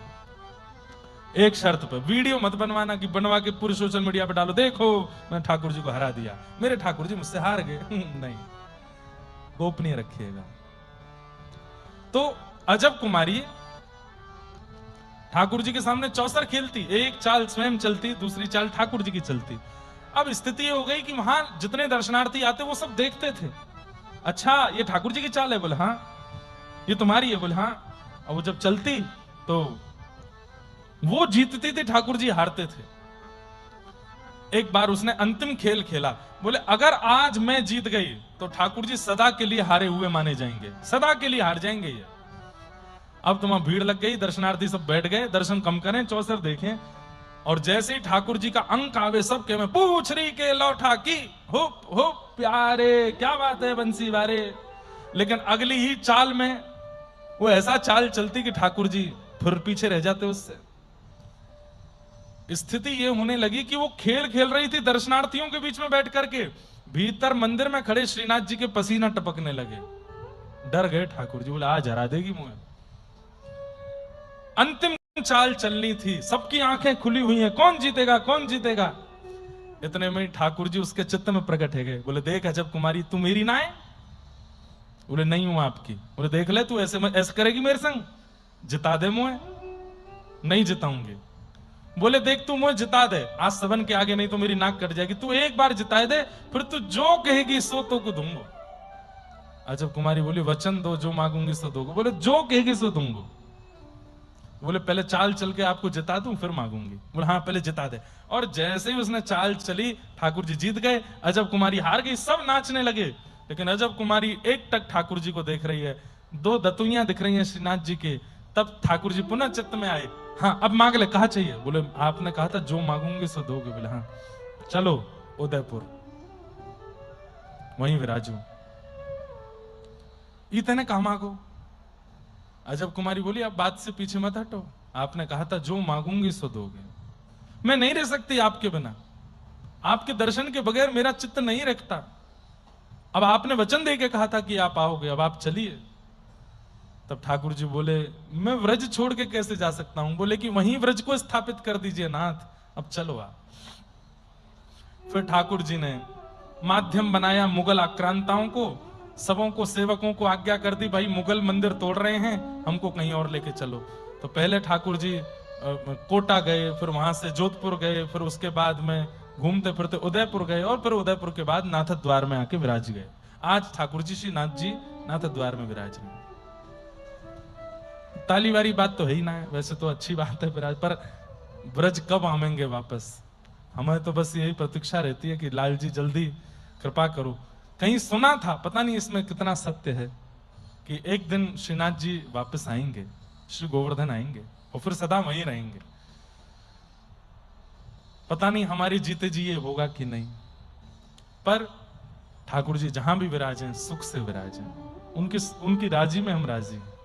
एक शर्त पे, वीडियो मत बनवाना कि बनवा के पूरे सोशल मीडिया पे डालो, देखो मैं ठाकुर जी को हरा दिया, मेरे ठाकुर जी मुझसे हार गए। नहीं, गोपनीय रखिएगा। तो अजब कुमारी ठाकुर जी के सामने चौसर खेलती, एक चाल स्वयं चलती, दूसरी चाल ठाकुर जी की चलती। अब स्थिति हो गई कि वहां जितने दर्शनार्थी आते वो सब देखते थे, अच्छा ये ठाकुर जी की चाल है, बोले हाँ। ये तुम्हारी है, बोले हाँ। और वो जब चलती तो वो जीतती थी, ठाकुर जी हारते थे। एक बार उसने अंतिम खेल खेला, बोले अगर आज मैं जीत गई तो ठाकुर जी सदा के लिए हारे हुए माने जाएंगे, सदा के लिए हार जाएंगे ये। अब तो वहां भीड़ लग गई, दर्शनार्थी सब बैठ गए, दर्शन कम करें, चौसर देखें। और जैसे ही ठाकुर जी का अंक आवे, सबके में पूछ रही के लौटा की हुप हुप प्यारे, क्या बात है बंसी वारे। लेकिन अगली ही चाल में वो ऐसा चाल चलती कि ठाकुर जी फिर पीछे रह जाते उससे। स्थिति ये होने लगी कि वो खेल खेल रही थी दर्शनार्थियों के बीच में बैठ करके, भीतर मंदिर में खड़े श्रीनाथ जी के पसीना टपकने लगे। डर गए ठाकुर जी, बोले आज हरा देगी मुझे। अंतिम चाल चलनी थी, सबकी आंखें खुली हुई हैं, कौन जीतेगा कौन जीतेगा। इतने में ठाकुर जी उसके चित्त में प्रकट है गए, बोले देख अजब कुमारी, तू मेरी ना है? बोले नहीं हूं आपकी। बोले देख ले, तू ऐसे करेगी मेरे संग, जिता दे मुझे। नहीं जिताऊंगी। बोले देख तू मुझे जिता दे आज सबन के आगे, नहीं तो मेरी नाक कट जाएगी। तू एक बार जिता दे, फिर तू जो कहेगी सो तो को दूंगा। अजब कुमारी बोली वचन दो, जो मांगूंगी सो दोगे। बोले जो कहेगी सो दूंगा। बोले पहले चाल चल के आपको जिता दूं फिर मांगूंगी। बोले हाँ पहले जिता दे। और जैसे ही उसने चाल चली, ठाकुर जी जीत गए, अजब कुमारी हार गई। सब नाचने लगे, लेकिन अजब कुमारी एक टक ठाकुर जी को देख रही है, दो दतुइयां दिख रही हैं श्रीनाथ जी के। तब ठाकुर जी पुनः चित्त में आए, हाँ अब मांग ले, कहा चाहिए? बोले आपने कहा था जो मांगूंगे सो दोगे। बोले हाँ चलो उदयपुर, वहीं विराजू। इतने कहा मांगो। अजब कुमारी बोली अब बात से पीछे मत हटो, आपने कहा था जो मांगूंगी सो दोगे। मैं नहीं रह सकती आपके बिना, आपके दर्शन के बगैर मेरा चित्त नहीं रखता। अब आपने वचन दे के कहा था कि आप आओगे, अब आप चलिए। तब ठाकुर जी बोले मैं व्रज छोड़ के कैसे जा सकता हूं? बोले कि वहीं व्रज को स्थापित कर दीजिए नाथ, अब चलो आप। फिर ठाकुर जी ने माध्यम बनाया मुगल आक्रांताओं को, सबों को सेवकों को आज्ञा कर दी भाई मुगल मंदिर तोड़ रहे हैं, हमको कहीं और लेके चलो। तो पहले ठाकुर जी कोटा गए, फिर वहां से जोधपुर गए, फिर उसके बाद में घूमते फिरते उदयपुर गए, और फिर उदयपुर के बाद नाथ द्वार में आके विराज गए। आज ठाकुर जी श्री नाथ जी नाथ द्वार में विराज गए। ताली वाली बात तो है ही ना है, वैसे तो अच्छी बात है विराज, पर ब्रज कब आवेंगे वापस? हमें तो बस यही प्रतीक्षा रहती है कि लाल जी जल्दी कृपा करो। कहीं सुना था, पता नहीं इसमें कितना सत्य है, कि एक दिन श्रीनाथ जी वापस आएंगे, श्री गोवर्धन आएंगे और फिर सदा वहीं रहेंगे। पता नहीं हमारी जीते जी ये होगा कि नहीं, पर ठाकुर जी जहां भी विराजे सुख से विराजे, उनकी राजी में हम राजी हैं।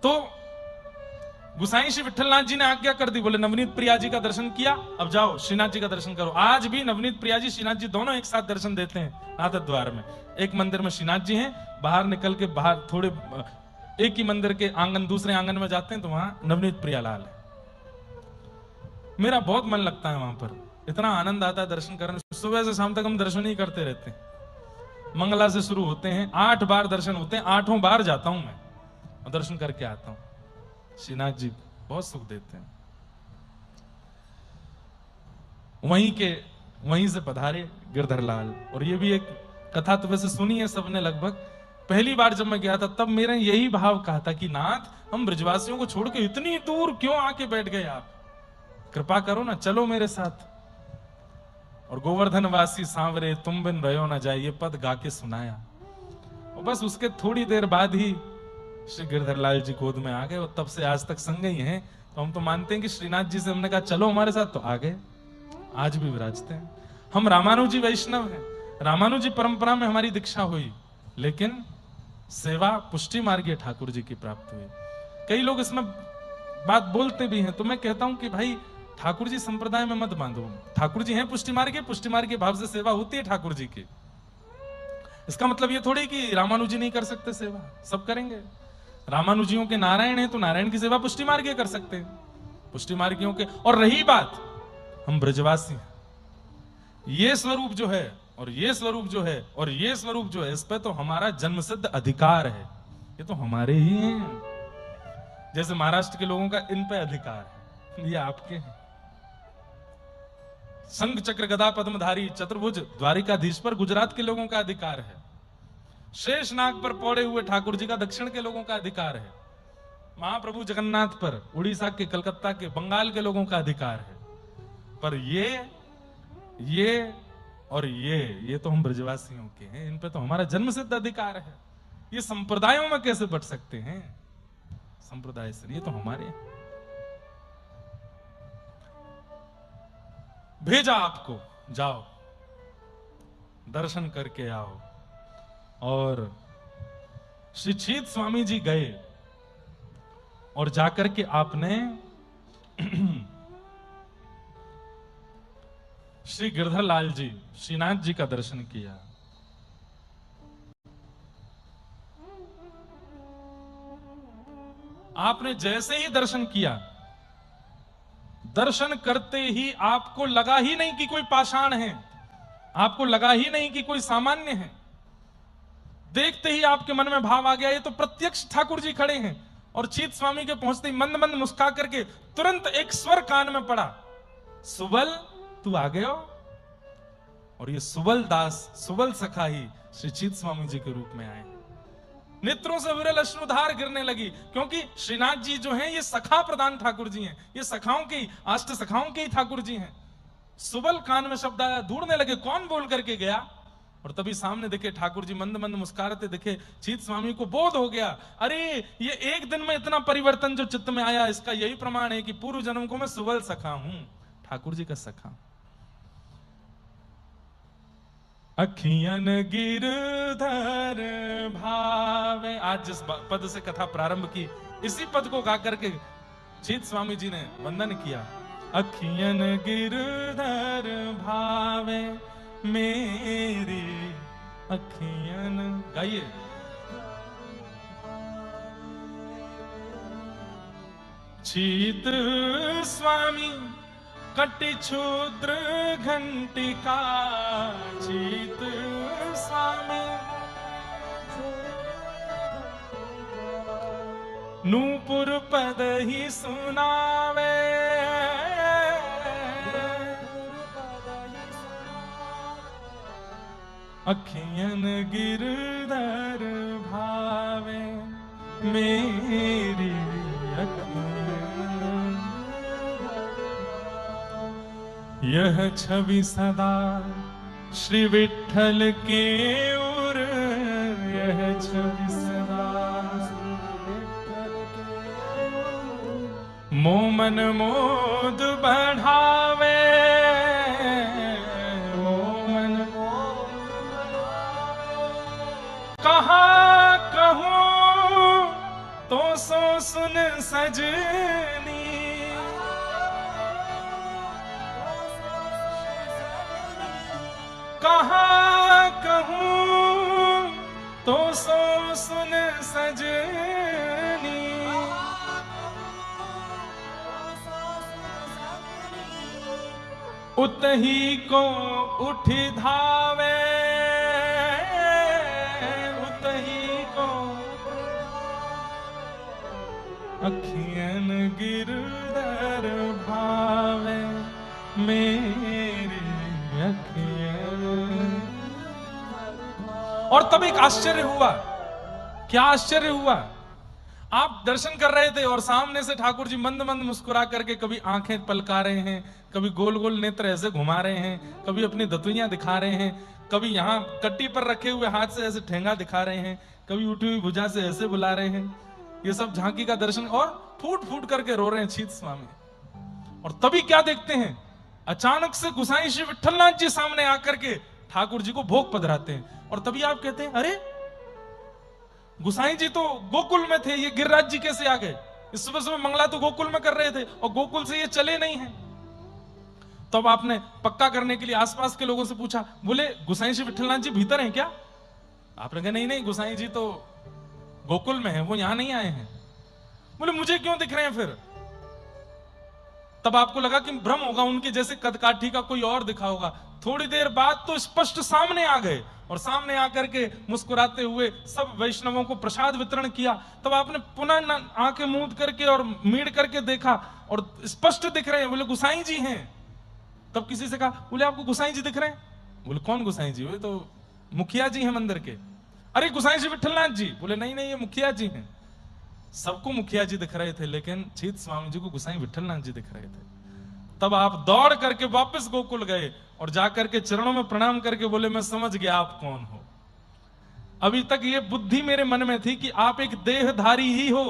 तो गुसाई श्री विठलनाथ जी ने आज्ञा कर दी, बोले नवनीत प्रिया जी का दर्शन किया, अब जाओ श्रीनाथ जी का दर्शन करो। आज भी नवनीत प्रिया जी श्रीनाथ जी दोनों एक साथ दर्शन देते हैं नाथ द्वार में। एक मंदिर में श्रीनाथ जी हैं, बाहर निकल के बाहर थोड़े एक ही मंदिर के आंगन दूसरे आंगन में जाते हैं तो वहां नवनीत प्रियालाल है। मेरा बहुत मन लगता है वहां पर, इतना आनंद आता है दर्शन करने। सुबह से शाम तक हम दर्शन ही करते रहते हैं। मंगला से शुरू होते हैं, 8 बार दर्शन होते हैं, 8वां बार जाता हूं मैं और दर्शन करके आता हूं। श्रीनाथ जी बहुत सुख देते हैं। वहीं से पधारे गिरधर लाल। और ये भी एक कथा तो वैसे सुनी है सबने लगभग। पहली बार जब मैं गया था तब मेरे यही भाव कहा था कि नाथ हम ब्रजवासियों को छोड़ के इतनी दूर क्यों आके बैठ गए, आप कृपा करो ना, चलो मेरे साथ। और गोवर्धन वासी सांवरे तुम बिन रहो ना जाए, ये पद गा के सुनाया। और बस उसके थोड़ी देर बाद ही श्री गिरधर लाल जी गोद में आ गए, और तब से आज तक संग ही हैं। तो हम तो मानते हैं कि श्रीनाथ जी से हमने कहा चलो हमारे साथ, तो आ गए, आज भी विराजते हैं। हम रामानुजी वैष्णव हैं, रामानुजी परंपरा में हमारी दीक्षा हुई, लेकिन सेवा पुष्टि मार्गीय ठाकुर जी की प्राप्त हुई। कई लोग इसमें बात बोलते भी हैं, तो मैं कहता हूं कि भाई ठाकुर जी संप्रदाय में मत बांधो। ठाकुर जी हैं पुष्टि मार्ग के भाव से सेवा होती है ठाकुर जी की। इसका मतलब ये थोड़ी कि रामानुजी नहीं कर सकते सेवा, सब करेंगे। रामानुजियों के नारायण है तो नारायण की सेवा पुष्टि मार्गीय कर सकते हैं, पुष्टि मार्गियों के। और रही बात हम ब्रजवासी, ये स्वरूप जो है और ये स्वरूप जो है और ये स्वरूप जो है, इस पे तो हमारा जन्मसिद्ध अधिकार है, ये तो हमारे ही हैं। जैसे महाराष्ट्र के लोगों का इन पे अधिकार है, ये आपके हैं। शंख चक्र गदा पद्मधारी चतुर्भुज द्वारिकाधीश पर गुजरात के लोगों का अधिकार है। शेष नाग पर पौड़े हुए ठाकुर जी का दक्षिण के लोगों का अधिकार है। महाप्रभु जगन्नाथ पर उड़ीसा के, कलकत्ता के, बंगाल के लोगों का अधिकार है। पर ये और ये तो हम ब्रजवासियों के हैं, इन पे तो हमारा जन्मसिद्ध अधिकार है। ये संप्रदायों में कैसे बट सकते हैं? संप्रदाय से ये तो हमारे हैं। भेजा आपको, जाओ दर्शन करके आओ। और श्री छीत स्वामी जी गए और जाकर के आपने श्री गिरधर लाल जी, श्रीनाथ जी का दर्शन किया। आपने जैसे ही दर्शन किया, दर्शन करते ही आपको लगा ही नहीं कि कोई पाषाण है, आपको लगा ही नहीं कि कोई सामान्य है। देखते ही आपके मन में भाव आ गया, ये तो प्रत्यक्ष ठाकुर जी खड़े हैं। और छीत स्वामी के पहुंचते ही मंद मंद मुस्का करके तुरंत एक स्वर कान में पड़ा, सुबल तू आ गए हो। और ये सुबल दास, सुबल सखा ही श्री छीत स्वामी जी के रूप में आए। नेत्रों से विरल अश्रुधार गिरने लगी, क्योंकि श्रीनाथ जी जो हैं ये सखा प्रधान ठाकुर जी हैं, ये सखाओं के, अष्ट सखाओं के ही ठाकुर जी हैं। सुबल कान में शब्द आया, ढूंढने लगे कौन बोल करके गया। और तभी सामने देखे ठाकुर जी मंद मंद मुस्कुराते दिखे। छीत स्वामी को बोध हो गया, अरे ये एक दिन में इतना परिवर्तन जो चित्त में आया, इसका यही प्रमाण है कि पूर्व जन्म को मैं सुबल सखा हूं, ठाकुर जी का सखा। अखियन गिरधर भावे, आज जिस पद से कथा प्रारंभ की, इसी पद को गा करके छीत स्वामी जी ने वंदन किया। अखियन गिरधर भावे मेरी अखियन, गाइए। छीत स्वामी कटि क्षुद्र घंटिका, छीत स्वामी नूपुर पद ही सुनावे, अखियन गिरधर भावे मेरी अखियन। यह छवि सदा श्री विठ्ठल के उर, यह छवि सदा मोमन मोद बढ़ावे, मोमन कहाँ कहूँ तो सो सुन सजनी, कहाँ कहूँ तो सो सुन सजनी, उतही को उठ धावे, उतही को अखियन गिरधर भावे मेरी अखियन। और तब एक आश्चर्य हुआ। क्या आश्चर्य हुआ? आप दर्शन कर रहे थे और सामने से ठाकुर जी मंद मंद मुस्कुरा करके कभी आंखें पलका रहे हैं, कभी गोल गोल नेत्र ऐसे घुमा रहे हैं, कभी अपनी दतुइयां दिखा रहे हैं, कभी यहाँ कट्टी पर रखे हुए हाथ से ऐसे ठेंगा दिखा रहे हैं, कभी उठी हुई भुजा से ऐसे बुला रहे हैं। ये सब झांकी का दर्शन, और फूट फूट करके रो रहे हैं छीत स्वामी। और तभी क्या देखते हैं, अचानक से गुसाई श्री विठ्ठलनाथ जी सामने आकर के ठाकुर जी को भोग पधराते हैं। और तभी आप कहते हैं, अरे गुसाई जी तो गोकुल में थे, ये गिरिराज जी कैसे आ गए? इस सुबह सुबह मंगला तो गोकुल में कर रहे थे और गोकुल से ये चले नहीं हैं। तब आपने पक्का करने के लिए आसपास के लोगों से पूछा, बोले गुसाई श्री विठ्ठलनाथ जी भीतर हैं क्या? आपने कहा नहीं नहीं, गुसाई जी तो गोकुल में है, वो यहां नहीं आए हैं। बोले मुझे क्यों दिख रहे हैं फिर? तब आपको लगा कि भ्रम होगा, उनके जैसे कदकाठी का कोई और दिखा होगा। थोड़ी देर बाद तो स्पष्ट सामने आ गए और सामने आकर के मुस्कुराते हुए सब वैष्णवों को प्रसाद वितरण किया। तब आपने पुनः आंखें मूंद करके और मीड़ करके देखा और स्पष्ट दिख रहे हैं। बोले गुसाई जी हैं। तब किसी से कहा, बोले आपको गुसाई जी दिख रहे हैं? बोले कौन गुसाई जी? वे तो मुखिया जी हैं मंदिर के। अरे गुसाई जी विठलनाथ जी। बोले नहीं नहीं, ये मुखिया जी हैं। सबको मुखिया जी दिख रहे थे, लेकिन चीत स्वामी जी को गुसाई विठलनाथ जी दिख रहे थे। तब आप दौड़ करके वापस गोकुल गए और जाकर के चरणों में प्रणाम करके बोले, मैं समझ गया आप कौन हो। अभी तक ये बुद्धि मेरे मन में थी कि आप एक देहधारी ही हो,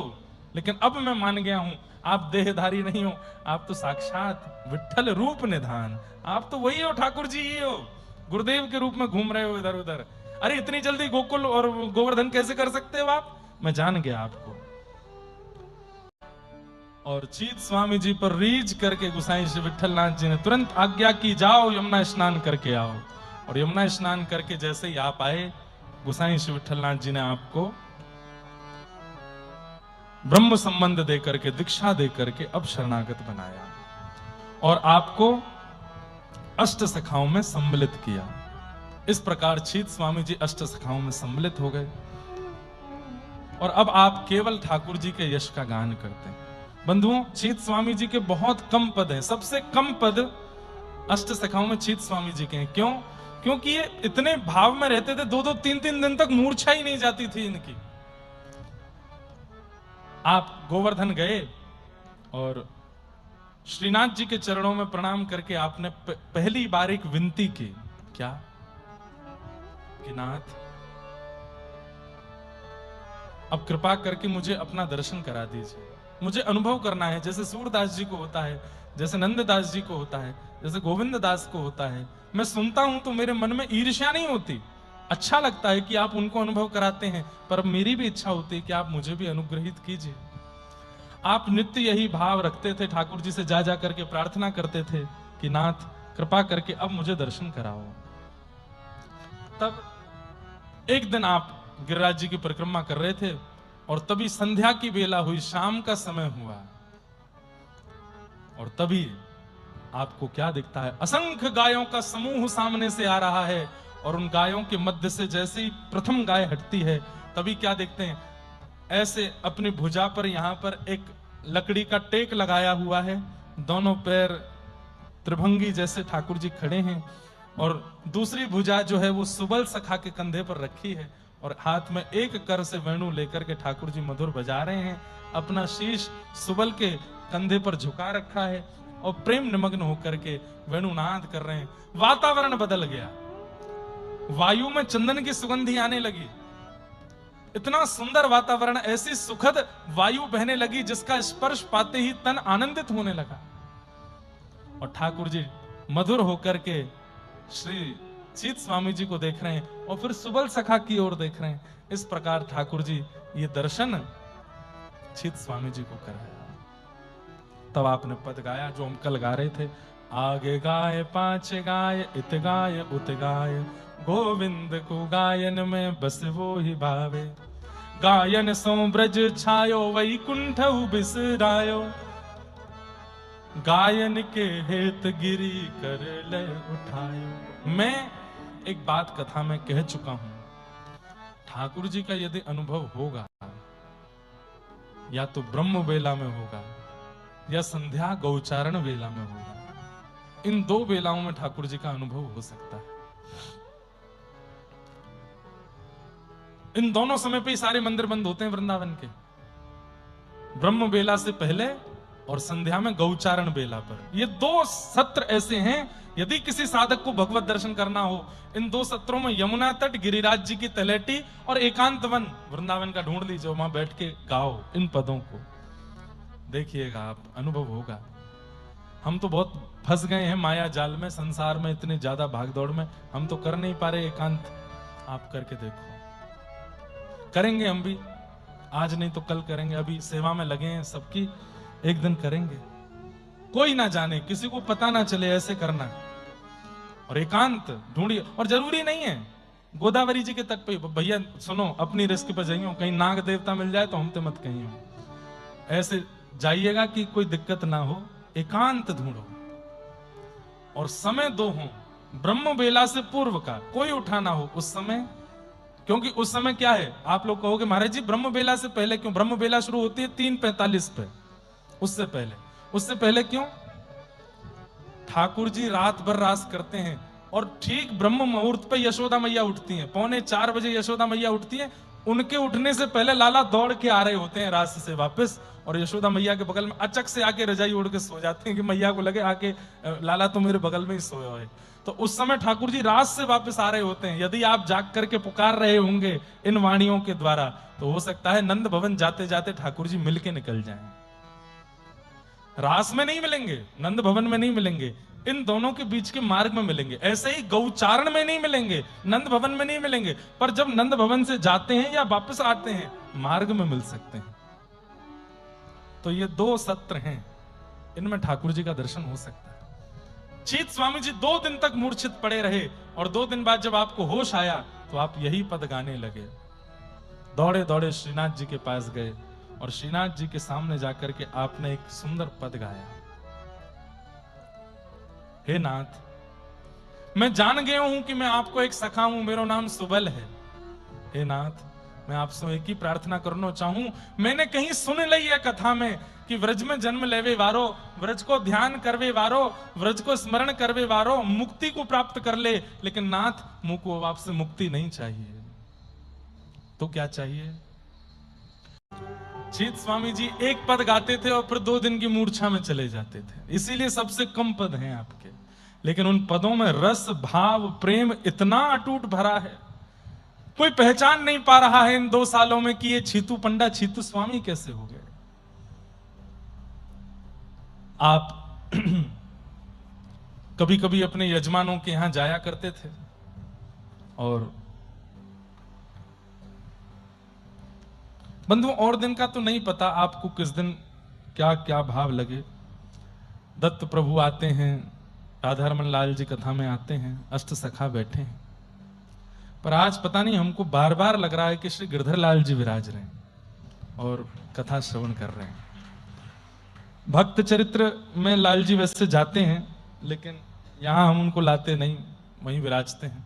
लेकिन अब मैं मान गया हूं आप देहधारी नहीं हो, आप तो साक्षात विठ्ठल रूप निधान, आप तो वही हो, ठाकुर जी ही हो, गुरुदेव के रूप में घूम रहे हो इधर उधर। अरे इतनी जल्दी गोकुल और गोवर्धन कैसे कर सकते हो आप? मैं जान गया आपको। और चीत स्वामी जी पर रीझ करके गुसाई श्री विठलनाथ जी ने तुरंत आज्ञा की, जाओ यमुना स्नान करके आओ। और यमुना स्नान करके जैसे ही आप आए, गुसाई श्री विठलनाथ जी ने आपको ब्रह्म संबंध दे करके, दीक्षा दे करके अब शरणागत बनाया और आपको अष्ट सखाओं में सम्मिलित किया। इस प्रकार चीत स्वामी जी अष्ट सखाओं में सम्मिलित हो गए और अब आप केवल ठाकुर जी के यश का गान करते हैं। बंधुओं, चीत स्वामी जी के बहुत कम पद हैं। सबसे कम पद अष्ट सखाओं में चीत स्वामी जी के हैं। क्यों? क्योंकि ये इतने भाव में रहते थे, 2-2, 3-3 दिन तक मूर्छा ही नहीं जाती थी इनकी। आप गोवर्धन गए और श्रीनाथ जी के चरणों में प्रणाम करके आपने पहली बार एक विनती की। क्या? कि नाथ, अब कृपा करके मुझे अपना दर्शन करा दीजिए, मुझे अनुभव करना है, जैसे सूरदास जी को होता है, जैसे नंददास जी को होता है, जैसे गोविंद दास को होता है। मैं सुनता हूं तो मेरे मन में ईर्ष्या नहीं होती, अच्छा लगता है कि आप उनको अनुभव कराते हैं, पर मेरी भी इच्छा होती है कि आप मुझे भी अनुग्रहित कीजिए। आप नित्य यही भाव रखते थे, ठाकुर जी से जा जा करके प्रार्थना करते थे कि नाथ कृपा करके अब मुझे दर्शन कराओ। तब एक दिन आप गिरिराज जी की परिक्रमा कर रहे थे और तभी संध्या की बेला हुई, शाम का समय हुआ और तभी आपको क्या दिखता है? असंख्य गायों का समूह सामने से आ रहा है और उन गायों के मध्य से जैसे ही प्रथम गाय हटती है, तभी क्या देखते हैं? ऐसे अपनी भुजा पर यहां पर एक लकड़ी का टेक लगाया हुआ है, दोनों पैर त्रिभंगी जैसे ठाकुर जी खड़े हैं और दूसरी भुजा जो है वो सुबल सखा के कंधे पर रखी है और हाथ में एक कर से वेणु लेकर के ठाकुर जी मधुर बजा रहे हैं। अपना शीश सुबल के कंधे पर झुका रखा है और प्रेम निमग्न होकर के वेणुनाद कर रहे हैं। वातावरण बदल गया, वायु में चंदन की सुगंधी आने लगी, इतना सुंदर वातावरण, ऐसी सुखद वायु बहने लगी जिसका स्पर्श पाते ही तन आनंदित होने लगा और ठाकुर जी मधुर होकर के श्री चीत स्वामी जी को देख रहे हैं और फिर सुबल सखा की ओर देख रहे हैं। इस प्रकार ठाकुर जी ये दर्शन चीत स्वामी जी को कराया। तब आपने पद गाया जो हम कल गा रहे थे, आगे गाय 5 गाय, इत गाय उत गाय, गोविंद को गायन में बस वो ही भावे, गायन सो ब्रज छायो वैकुंठ बिसरायो, गायन के हेत गिरी कर ले उठायो। मैं एक बात कथा में कह चुका हूं, ठाकुर जी का यदि अनुभव होगा या तो ब्रह्म बेला में होगा या संध्या गौचारण वेला में होगा, इन 2 बेलाओं में ठाकुर जी का अनुभव हो सकता है। इन दोनों समय पे सारे मंदिर बंद होते हैं वृंदावन के, ब्रह्म बेला से पहले और संध्या में गौचारण बेला पर। ये 2 सत्र ऐसे हैं, यदि किसी साधक को भगवत दर्शन करना हो, इन 2 सत्रों में यमुना तट, गिरिराज जी की तलेटी और एकांत वन वृंदावन का ढूंढ लीजिए, वहां बैठ के गाओ इन पदों को, देखिएगा आप, अनुभव होगा। हम तो बहुत फंस गए हैं माया जाल में, संसार में इतने ज्यादा भागदौड़ में, हम तो कर नहीं पा रहे एकांत। आप करके देखो, करेंगे हम भी, आज नहीं तो कल करेंगे, अभी सेवा में लगे हैं सबकी, एक दिन करेंगे, कोई ना जाने, किसी को पता ना चले, ऐसे करना और एकांत ढूंढिए। और जरूरी नहीं है गोदावरी जी के तट पे, भैया सुनो अपनी रिस्क पे जाइयो, कहीं नाग देवता मिल जाए तो हमते मत कहियो, ऐसे जाइएगा कि कोई दिक्कत ना हो, एकांत ढूंढो और समय 2 हो, ब्रह्म बेला से पूर्व का कोई उठाना हो उस समय, क्योंकि उस समय क्या है, आप लोग कहोगे महाराज जी ब्रह्म बेला से पहले क्यों? ब्रह्म बेला शुरू होती है 3:45 पे, उससे पहले क्यों? ठाकुर जी रात भर रास करते हैं और ठीक ब्रह्म मुहूर्त पे यशोदा मैया उठती हैं, 3:45 बजे यशोदा मैया उठती हैं। उनके उठने से पहले लाला दौड़ के आ रहे होते हैं रास से वापस, और यशोदा मैया के बगल में अचक से आके रजाई ओढ़ के सो जाते हैं कि मैया को लगे आके लाला तो मेरे बगल में ही सोया है। तो उस समय ठाकुर जी रात से वापस आ रहे होते हैं। यदि आप जाग करके पुकार रहे होंगे इन वाणियों के द्वारा, तो हो सकता है नंद भवन जाते जाते ठाकुर जी मिल के निकल जाएं। रास में नहीं मिलेंगे, नंद भवन में नहीं मिलेंगे, इन दोनों के बीच के मार्ग में मिलेंगे। ऐसे ही गौचारण में नहीं मिलेंगे, नंद भवन में नहीं मिलेंगे, पर जब नंद भवन से जाते हैं या वापस आते हैं मार्ग में मिल सकते हैं। तो ये 2 सत्र हैं, इनमें ठाकुर जी का दर्शन हो सकता है। चीत स्वामी जी 2 दिन तक मूर्छित पड़े रहे, और 2 दिन बाद जब आपको होश आया तो आप यही पद गाने लगे। दौड़े दौड़े श्रीनाथ जी के पास गए और श्रीनाथ जी के सामने जाकर के आपने एक सुंदर पद गाया। हे नाथ, मैं जान गया हूं कि मैं आपको एक सखा हूं, मेरा नाम सुबल है। हे नाथ, मैं आपसे एक ही प्रार्थना करना चाहूं, मैंने कहीं सुन ली है कथा में कि व्रज में जन्म लेवे वारो, व्रज को ध्यान करवे वारो, व्रज को स्मरण करवे वारो मुक्ति को प्राप्त कर ले। लेकिन नाथ, मुझको आपसे मुक्ति नहीं चाहिए, तो क्या चाहिए? चीत स्वामी जी एक पद गाते थे और फिर 2 दिन की मूर्छा में चले जाते थे, इसीलिए सबसे कम पद हैं आपके। लेकिन उन पदों में रस, भाव, प्रेम इतना अटूट भरा है, कोई पहचान नहीं पा रहा है इन 2 सालों में कि ये छीतू पंडा छीतू स्वामी कैसे हो गए। आप कभी कभी अपने यजमानों के यहां जाया करते थे, और बंधु और दिन का तो नहीं पता आपको किस दिन क्या क्या भाव लगे। दत्त प्रभु आते हैं, राधारमण लाल जी कथा में आते हैं, अष्ट सखा बैठे हैं, पर आज पता नहीं हमको बार बार लग रहा है कि श्री गिरधर लाल जी विराज रहे हैं और कथा श्रवण कर रहे हैं। भक्त चरित्र में लाल जी वैसे जाते हैं, लेकिन यहां हम उनको लाते नहीं, वहीं विराजते हैं।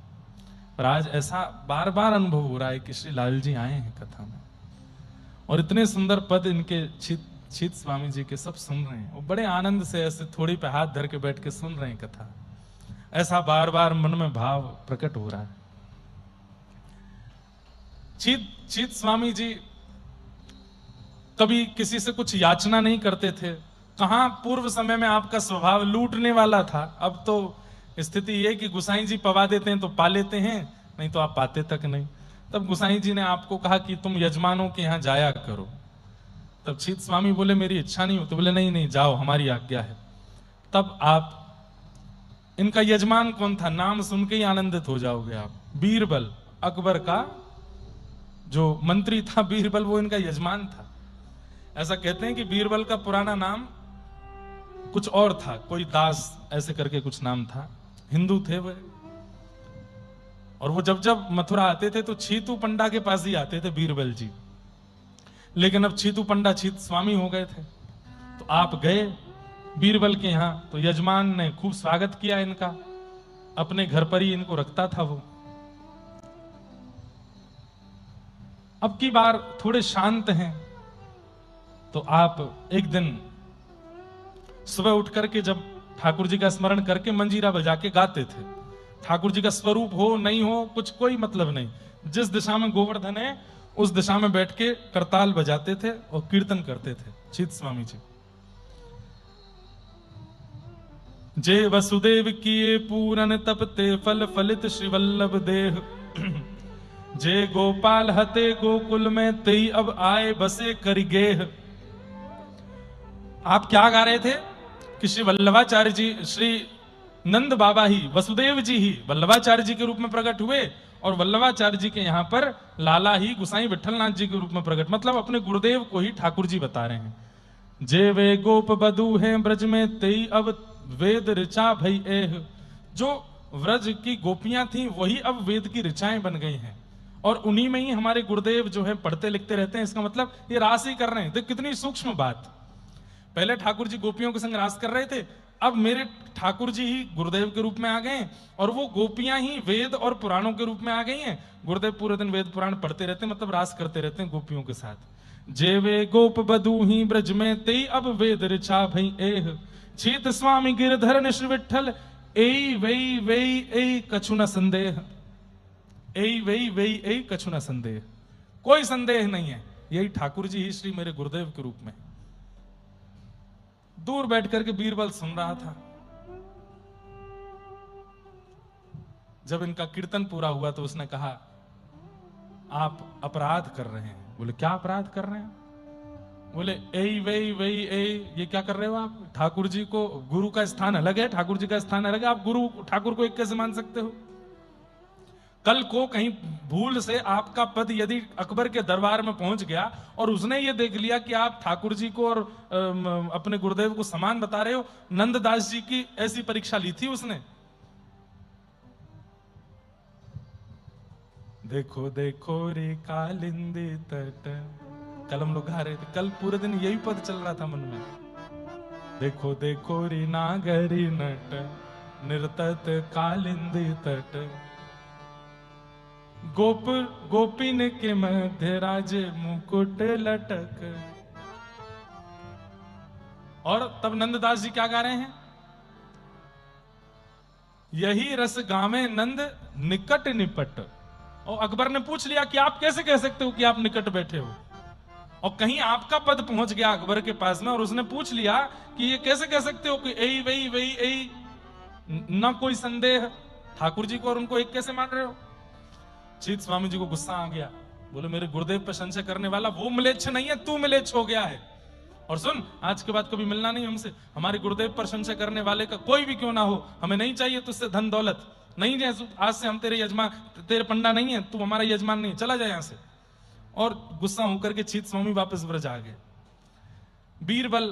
पर आज ऐसा बार बार अनुभव हो रहा है कि श्री लाल जी आए हैं कथा में, और इतने सुंदर पद इनके चीत स्वामी जी के सब सुन रहे हैं। वो बड़े आनंद से ऐसे थोड़ी पे हाथ धर के बैठ के सुन रहे हैं कथा। ऐसा बार बार मन में भाव प्रकट हो रहा है। चीत स्वामी जी कभी किसी से कुछ याचना नहीं करते थे। कहां पूर्व समय में आपका स्वभाव लूटने वाला था, अब तो स्थिति ये कि गुसाई जी पवा देते हैं तो पा लेते हैं, नहीं तो आप पाते तक नहीं। तब गुसाई जी ने आपको कहा कि तुम यजमानों के यहां जाया करो। तब चीत स्वामी बोले मेरी इच्छा नहीं होती। बोले नहीं नहीं जाओ, हमारी आज्ञा है। तब आप, इनका यजमान कौन था, नाम सुन के ही आनंदित हो जाओगे आप। बीरबल, अकबर का जो मंत्री था बीरबल, वो इनका यजमान था। ऐसा कहते हैं कि बीरबल का पुराना नाम कुछ और था, कोई दास ऐसे करके कुछ नाम था, हिंदू थे वे। और वो जब जब मथुरा आते थे तो छीतू पंडा के पास ही आते थे बीरबल जी। लेकिन अब छीतू पंडा चीत स्वामी हो गए थे, तो आप गए बीरबल के यहां, तो यजमान ने खूब स्वागत किया इनका, अपने घर पर ही इनको रखता था वो। अब की बार थोड़े शांत हैं, तो आप एक दिन सुबह उठ करके जब ठाकुर जी का स्मरण करके मंजीरा बजा के गाते थे। ठाकुर जी का स्वरूप हो नहीं हो कुछ कोई मतलब नहीं, जिस दिशा में गोवर्धन है उस दिशा में बैठ के करताल बजाते थे और कीर्तन करते थे चीत स्वामी जी। जे वसुदेव किए पूरन तपते फल फलित श्रीवल्लभ देह, जे गोपाल हते गोकुल में तेई अब आए बसे करिगेह। आप क्या गा रहे थे कि श्री वल्लभाचार्य जी, श्री नंद बाबा ही, वसुदेव जी ही वल्लभाचार्य जी के रूप में प्रकट हुए, और वल्लभाचार्य जी के यहां पर लाला ही गुसाई विठलनाथ जी के रूप में प्रकट, मतलब अपने गुरुदेव को ही ठाकुर जी बता रहे हैं। जे वे गोप बधू हैं ब्रज में तेई अब वेद ऋचा भई एह। जो व्रज की गोपियां थी वही अब वेद की ऋचाएं बन गई हैं, और उन्हीं में ही हमारे गुरुदेव जो है पढ़ते लिखते रहते हैं। इसका मतलब ये रास ही कर रहे हैं। देख कितनी सूक्ष्म बात। पहले ठाकुर जी गोपियों के संग रास कर रहे थे, अब मेरे ठाकुर जी ही गुरुदेव के रूप में आ गए और वो गोपियां ही वेद और पुराणों के रूप में आ गई हैं। गुरुदेव पूरे दिन वेद पुराण पढ़ते रहते हैं, मतलब रास करते रहते हैं गोपियों के साथ। जेवे गोप बधू ही ब्रज में तेई अब वेद ऋचा भई एह, छीत स्वामी गिरधर निश्र विठल एई वेई वेई एई कछु न संदेह, एई वेई वेई एई कछु न संदेह, कोई संदेह नहीं है, यही ठाकुर जी ही श्री मेरे गुरुदेव के रूप में। दूर बैठ करके बीरबल सुन रहा था। जब इनका कीर्तन पूरा हुआ तो उसने कहा, आप अपराध कर रहे हैं। बोले क्या अपराध कर रहे हैं? बोले एई वेई वेई एई, ये क्या कर रहे हो आप? ठाकुर जी को, गुरु का स्थान अलग है, ठाकुर जी का स्थान अलग है, आप गुरु ठाकुर को एक कैसे मान सकते हो? कल को कहीं भूल से आपका पद यदि अकबर के दरबार में पहुंच गया और उसने ये देख लिया कि आप ठाकुर जी को और अपने गुरुदेव को समान बता रहे हो, नंददास जी की ऐसी परीक्षा ली थी उसने। देखो देखो रे कालिंदी तट, कल हम लोग गा रहे थे, कल पूरे दिन यही पद चल रहा था मन में। देखो देखो रे नागरी नट, निर्तत कालिंदी तट, गोप गोपिन के मध्य राजे मुकुट लटक। और तब नंददास जी क्या गा रहे हैं? यही रस गावे नंद निकट निपट। और अकबर ने पूछ लिया कि आप कैसे कह सकते हो कि आप निकट बैठे हो? और कहीं आपका पद पहुंच गया अकबर के पास में और उसने पूछ लिया कि ये कैसे कह सकते हो कि एई वही वही एई, ना कोई संदेह, ठाकुर जी को और उनको एक कैसे मान रहे हो? चीत स्वामी जी को गुस्सा आ गया। बोले मेरे गुरुदेव पर संशय करने वाला वो मिलेच्छ नहीं है, तू मिलेच्छ हो गया है। और सुन, आज के बाद कभी मिलना नहीं हमसे। हमारे गुरुदेव पर संशय करने वाले का कोई भी क्यों ना हो, हमें नहीं चाहिए तुझसे धन दौलत। नहीं जाए, आज से हम तेरे यजमान, तेरे पंडा नहीं है, तू हमारा यजमान नहीं, चला जाए यहां से। और गुस्सा होकर के चीत स्वामी वापस ब्रज आ गए। बीरबल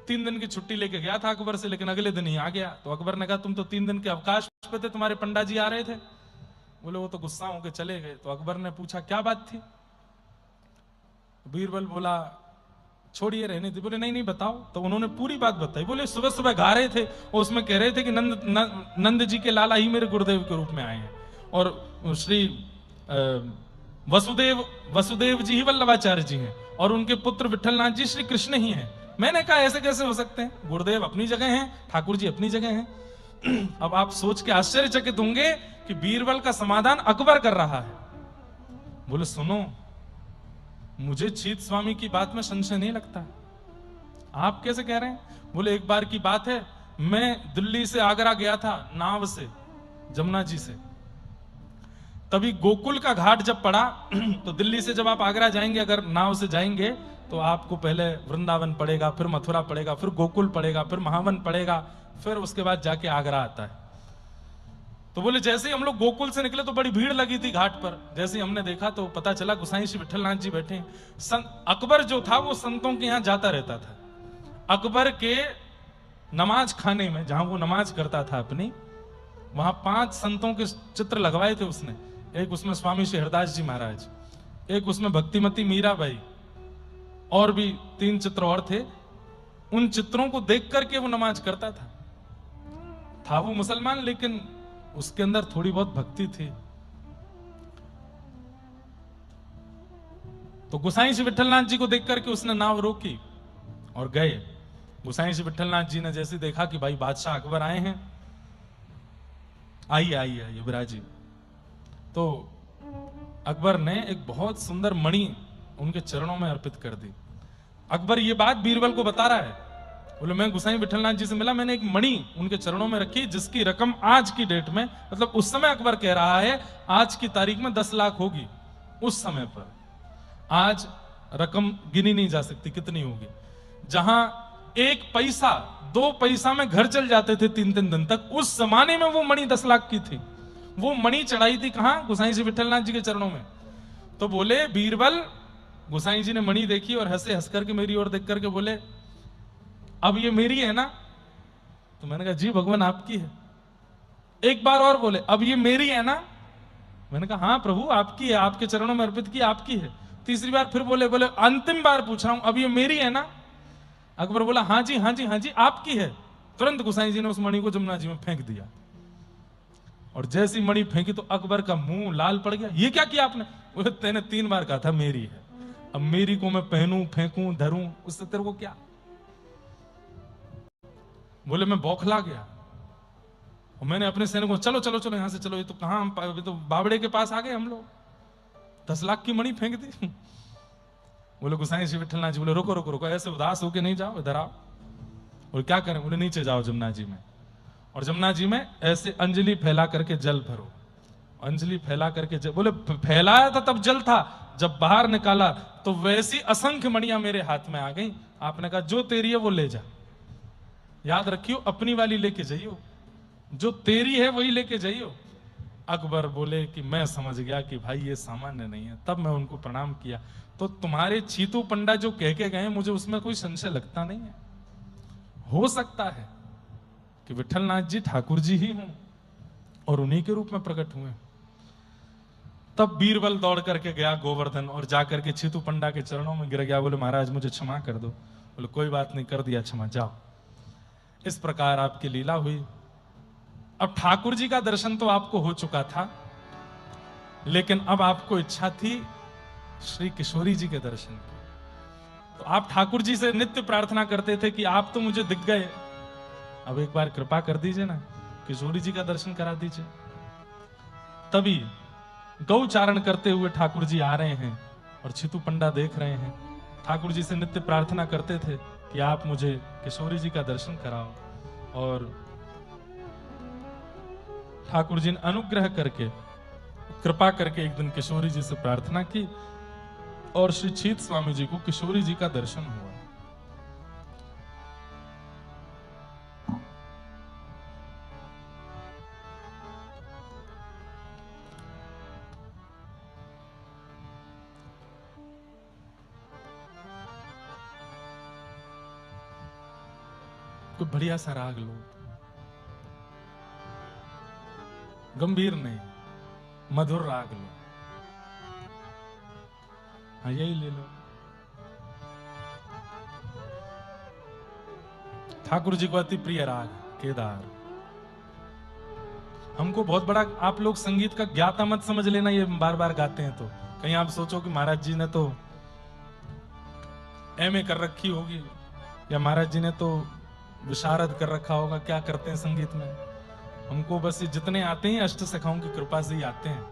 3 दिन की छुट्टी लेके गया था अकबर से, लेकिन अगले दिन ही आ गया। तो अकबर ने कहा तुम तो 3 दिन के अवकाश पे थे, तुम्हारे पंडा जी आ रहे थे। बोले वो तो गुस्सा होकर चले गए। तो अकबर ने पूछा क्या बात थी? बीरबल बोला छोड़िए रहने दी। बोले नहीं नहीं बताओ। तो उन्होंने पूरी बात बताई। बोले सुबह सुबह गा रहे थे और उसमें कह रहे थे कि नंद जी के लाला ही मेरे गुरुदेव के रूप में आए हैं और श्री वसुदेव जी ही वल्लभाचार्य जी हैं और उनके पुत्र विठलनाथ जी श्री कृष्ण ही हैं। मैंने कहा ऐसे कैसे हो सकते हैं? गुरुदेव अपनी जगह हैं, ठाकुर जी अपनी जगह हैं। अब आप सोच के आश्चर्यचकित होंगे कि बीरबल का समाधान अकबर कर रहा है। बोले सुनो, मुझे चीत स्वामी की बात में संशय नहीं लगता। आप कैसे कह रहे हैं? बोले एक बार की बात है, मैं दिल्ली से आगरा गया था नाव से, जमुना जी से। तभी गोकुल का घाट जब पड़ा तो दिल्ली से जब आप आगरा जाएंगे अगर नाव से जाएंगे तो आपको पहले वृंदावन पड़ेगा, फिर मथुरा पड़ेगा, फिर गोकुल पड़ेगा, फिर महावन पड़ेगा, फिर उसके बाद जाके आगरा आता है। तो बोले जैसे ही हम लोग गोकुल से निकले तो बड़ी भीड़ लगी थी घाट पर। जैसे ही हमने देखा तो पता चला गोसाई श्री विठलनाथ जी बैठे हैं। अकबर जो था वो संतों के यहां जाता रहता था। अकबर के नमाज खाने में जहां वो नमाज करता था अपनी, वहां 5 संतों के चित्र लगवाए थे उसने। एक उसमें स्वामी श्री हरदास जी महाराज, एक उसमें भक्तिमती मीराबाई, और भी 3 चित्र और थे। उन चित्रों को देख करके वो नमाज करता था वो मुसलमान, लेकिन उसके अंदर थोड़ी बहुत भक्ति थी। तो गोसाई श्री विठलनाथ जी को देख करके उसने नाव रोकी और गए। गोसाई श्री विठलनाथ जी ने जैसे देखा कि भाई बादशाह अकबर आए हैं, आइए आइए आइए विराजी। तो अकबर ने एक बहुत सुंदर मणि उनके चरणों में अर्पित कर दी। अकबर ये बात बीरबल को बता रहा है। बोले मैं गोसाई विठलनाथ जी से मिला, मैंने एक मणि उनके चरणों में रखी जिसकी रकम आज की डेट में, मतलब उस समय अकबर कह रहा है आज की तारीख में 10 लाख होगी। उस समय पर आज रकम गिनी नहीं जा सकती कितनी होगी। जहां 1 पैसा 2 पैसा में घर चल जाते थे 3-3 दिन तक, उस जमाने में वो मणि 10 लाख की थी। वो मणि चढ़ाई थी कहां? गोसाई जी विठलनाथ जी के चरणों में। तो बोले बीरबल, गोसाई जी ने मणि देखी और हंसे, हंस करके मेरी ओर देख करके बोले अब ये मेरी है ना? तो मैंने कहा जी भगवान आपकी है। एक बार और बोले अब ये मेरी है ना? मैंने कहा हाँ प्रभु आपकी है, आपके चरणों में अर्पित की आपकी है। तीसरी बार फिर बोले अंतिम बार पूछ रहा हूं अब ये मेरी है ना? अकबर बोला हाँ जी हाँ जी हाँ जी आपकी है। तुरंत गोसाई जी ने उस मणि को जमुना जी में फेंक दिया, और जैसी मणि फेंकी तो अकबर का मुंह लाल पड़ गया। ये क्या किया आपने? बोले तेने 3 बार कहा था मेरी है, अब मेरी को मैं पहनूं फेंकूं धरूं उससे तेरे को क्या? बोले मैं बौखला गया और मैंने अपने सैनिकों को चलो चलो चलो यहां से चलो, ये तो कहां हम तो बावड़े के पास आ गए हम लोग, 10 लाख की मणि फेंक दी। बोले गोसाई श्री विठलनाथ जी बोले रुको रुको रुको, ऐसे उदास होके नहीं जाओ, इधर आओ। और क्या करें? बोले नीचे जाओ जमुना जी में, और जमुना जी में ऐसे अंजलि फैला करके जल भरो। अंजलि फैला करके जल, बोले फैलाया था तब जल था, जब बाहर निकाला तो वैसी असंख्य मणियां मेरे हाथ में आ गई। आपने कहा जो तेरी है वो ले जा, याद रखियो अपनी वाली लेके जाइयो, जो तेरी है वही लेके जाइयो। अकबर बोले कि मैं समझ गया कि भाई ये सामान्य नहीं है। तब मैं उनको प्रणाम किया। तो तुम्हारे चीतू पंडा जो कह के गए मुझे उसमें कोई संशय लगता नहीं है। हो सकता है कि विठलनाथ जी ठाकुर जी ही हों और उन्हीं के रूप में प्रकट हुए। तब बीरबल दौड़ करके गया गोवर्धन और जाकर के चीतू पंडा के चरणों में गिर गया। बोले महाराज मुझे क्षमा कर दो। बोले कोई बात नहीं, कर दिया क्षमा, जाओ। इस प्रकार आपकी लीला हुई। अब ठाकुर जी का दर्शन तो आपको हो चुका था, लेकिन अब आपको इच्छा थी श्री किशोरी जी के दर्शन की। तो आप ठाकुर जी से नित्य प्रार्थना करते थे कि आप तो मुझे दिख गए, अब एक बार कृपा कर दीजिए ना, किशोरी जी का दर्शन करा दीजिए। तभी गौचारण करते हुए ठाकुर जी आ रहे हैं और चितू पंडा देख रहे हैं। ठाकुर जी से नित्य प्रार्थना करते थे कि आप मुझे किशोरी जी का दर्शन कराओ, और ठाकुर जी ने अनुग्रह करके कृपा करके एक दिन किशोरी जी से प्रार्थना की और श्री चीत स्वामी जी को किशोरी जी का दर्शन हुआ। कोई बढ़िया सा राग लो, गंभीर नहीं, मधुर राग लो। हाँ यही ले लो। ठाकुर जी को अति प्रिय राग केदार। हमको बहुत बड़ा, आप लोग संगीत का ज्ञाता मत समझ लेना, ये बार बार गाते हैं तो कहीं आप सोचो कि महाराज जी ने तो एमए कर रखी होगी या महाराज जी ने तो विशारद कर रखा होगा, क्या करते हैं संगीत में। हमको बस ये जितने आते हैं अष्ट सखाओं की कृपा से ही आते हैं।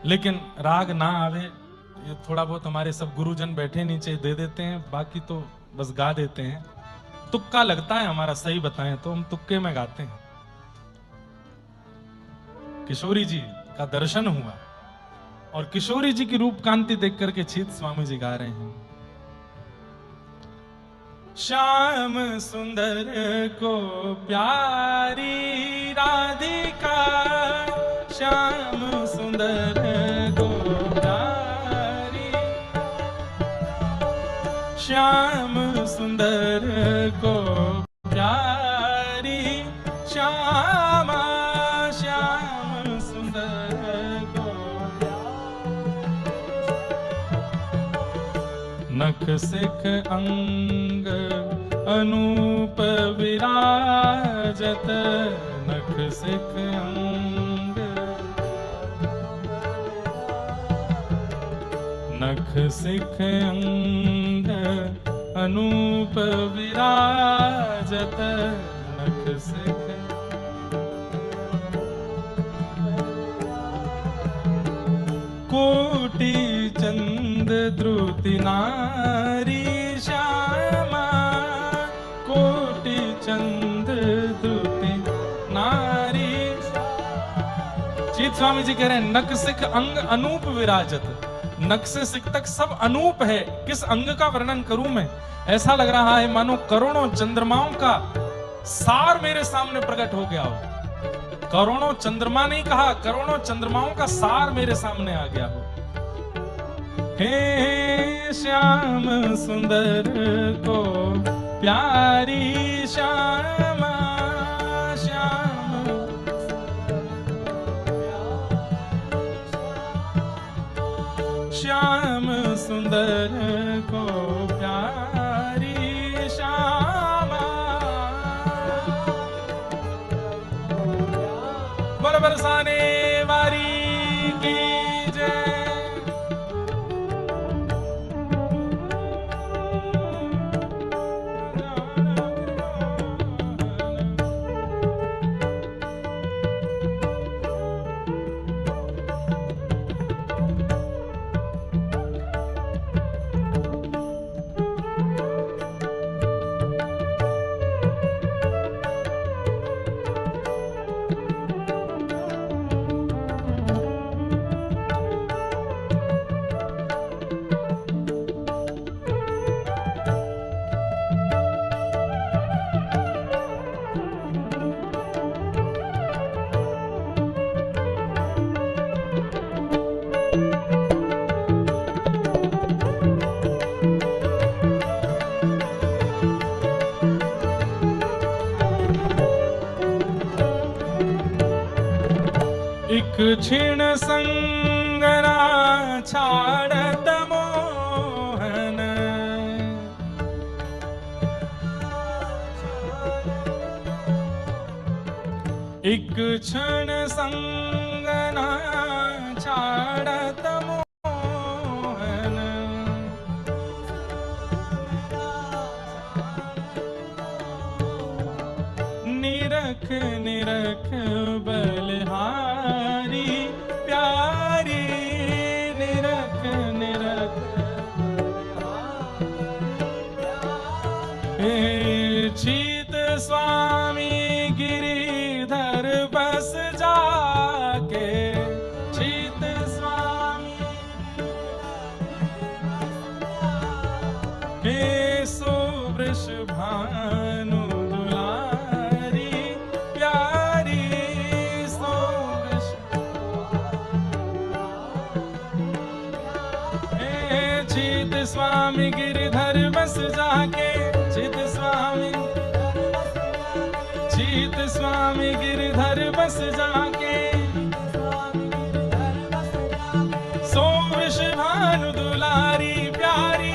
लेकिन राग ना आवे, ये थोड़ा बहुत हमारे सब गुरुजन बैठे नीचे दे देते हैं, बाकी तो बस गा देते हैं। तुक्का लगता है हमारा, सही बताएं तो हम तुक्के में गाते हैं। किशोरी जी का दर्शन हुआ और किशोरी जी की रूप कांति देख करके चीत स्वामी जी गा रहे हैं। श्याम सुंदर को प्यारी राधिका, श्याम सुंदर को प्यारी, श्याम सुंदर को प्यारी, श्यामा श्याम सुंदर को प्यारी। नख सिख अंग अनूप विराजत, नख सिख अंग, नख सिख अंग अनूप विराजत, नख सिख। कोटि चंद द्रुति नारी श्यामा, कोटि चंद द्रुति नारी। चीत स्वामी जी कह रहे हैं नख सिख अंग अनूप विराजत, नख से सिख तक सब अनूप है। किस अंग का वर्णन करूं मैं? ऐसा लग रहा है मानो करोड़ों चंद्रमाओं का सार मेरे सामने प्रकट हो गया हो। करोड़ों चंद्रमा नहीं कहा, करोड़ों चंद्रमाओं का सार मेरे सामने आ गया हो। हे श्याम सुंदर को प्यारी, श्यामा श्याम, श्याम सुंदर को प्यारी। क्षण संगना छाड़त मोहन, एक क्षण संगना छाड़त मोहन, निरख निरख बलिहारी प्यारी, निरख निरख चीत स्वामी गिरिधर बस जाके, चीत स्वामी हे सो वृषभानु दुलारी प्यारी, सो हे चीत स्वामी गिरिधर बस जाके, चीत स्वामी, चीत स्वामी गिरधर बस जाके, सो वृषभानु दुलारी प्यारी,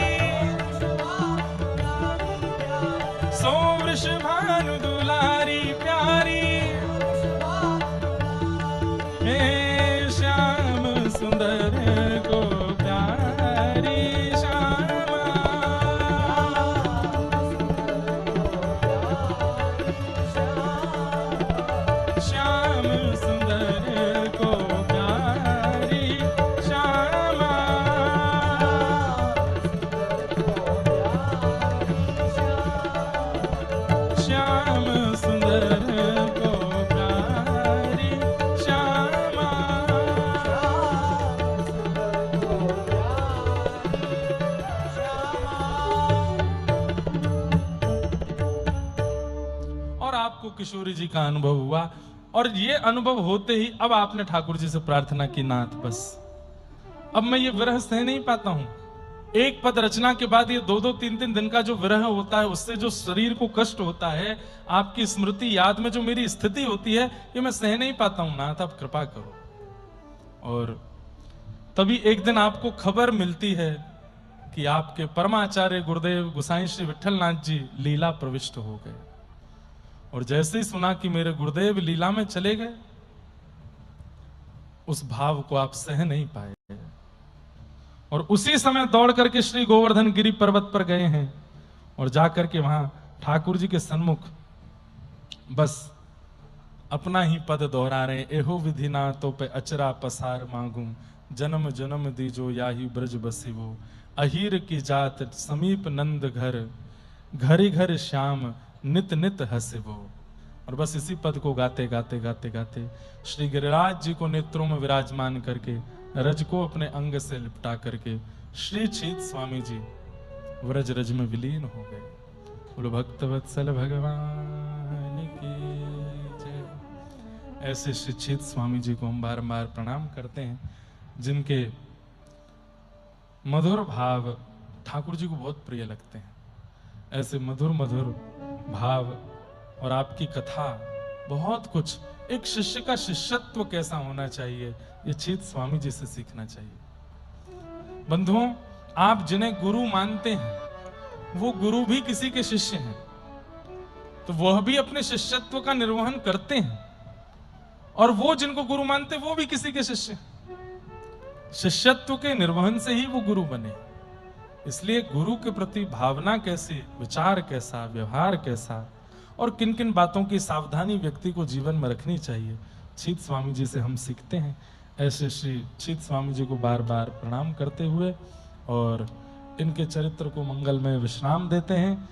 सो वृषभानु दुलारी प्यारी, हे श्याम सुंदर को प्यारी श्यामा, श्याम सुंदर को प्यारी श्यामा, श्याम सुंदर को प्यारी श्यामा। और आपको किशोरी जी का अनुभव हुआ, और ये अनुभव होते ही अब आपने ठाकुर जी से प्रार्थना की, नाथ बस अब मैं ये विरह सह नहीं पाता हूं। एक पद रचना के बाद ये 2-2, 3-3 दिन का जो विरह होता है, उससे जो शरीर को कष्ट होता है, आपकी स्मृति याद में जो मेरी स्थिति होती है, ये मैं सह नहीं पाता हूं नाथ, आप कृपा करो। और तभी एक दिन आपको खबर मिलती है कि आपके परमाचार्य गुरुदेव गोसाई श्री विठलनाथ जी लीला प्रविष्ट हो गए। और जैसे ही सुना कि मेरे गुरुदेव लीला में चले गए, उस भाव को आप सह नहीं पाए, और उसी समय दौड़ करके श्री गोवर्धन गिरी पर्वत पर गए हैं, और जाकर के वहां ठाकुर जी के सन्मुख बस अपना ही पद दोहरा रहे, एहो विधि ना तो पे अचरा पसार मांगू, जन्म जन्म दीजो याही ब्रज बसिवो, अहीर की जात समीप नंद घर, घरी घर श्याम नित नित हसिवो। और बस इसी पद को गाते गाते गाते गाते श्री गिरिराज जी को नेत्रों में विराजमान करके, रज को अपने अंग से लिपटा करके श्री चीत स्वामी जी व्रज रज में विलीन हो गए। बोलो भक्तवत्सल भगवान की जय। ऐसे श्री चीत स्वामी जी को हम बार-बार प्रणाम करते हैं, जिनके मधुर भाव ठाकुर जी को बहुत प्रिय लगते हैं। ऐसे मधुर मधुर भाव और आपकी कथा, बहुत कुछ, एक शिष्य का शिष्यत्व कैसा होना चाहिए, ये चीत स्वामी जी से सीखना चाहिए। बंधुओं, आप जिन्हें गुरु मानते हैं, वो गुरु भी किसी के शिष्य हैं, तो वह भी अपने शिष्यत्व का निर्वहन करते हैं, और वो जिनको गुरु मानते हैं, वो भी किसी के शिष्य हैं। शिष्यत्व के निर्वहन से ही वो गुरु बने। इसलिए गुरु के प्रति भावना कैसी, विचार कैसा, व्यवहार कैसा, और किन किन बातों की सावधानी व्यक्ति को जीवन में रखनी चाहिए, चीत स्वामी जी से हम सीखते हैं। ऐसे श्री चीत स्वामी जी को बार बार प्रणाम करते हुए और इनके चरित्र को मंगल में विश्राम देते हैं।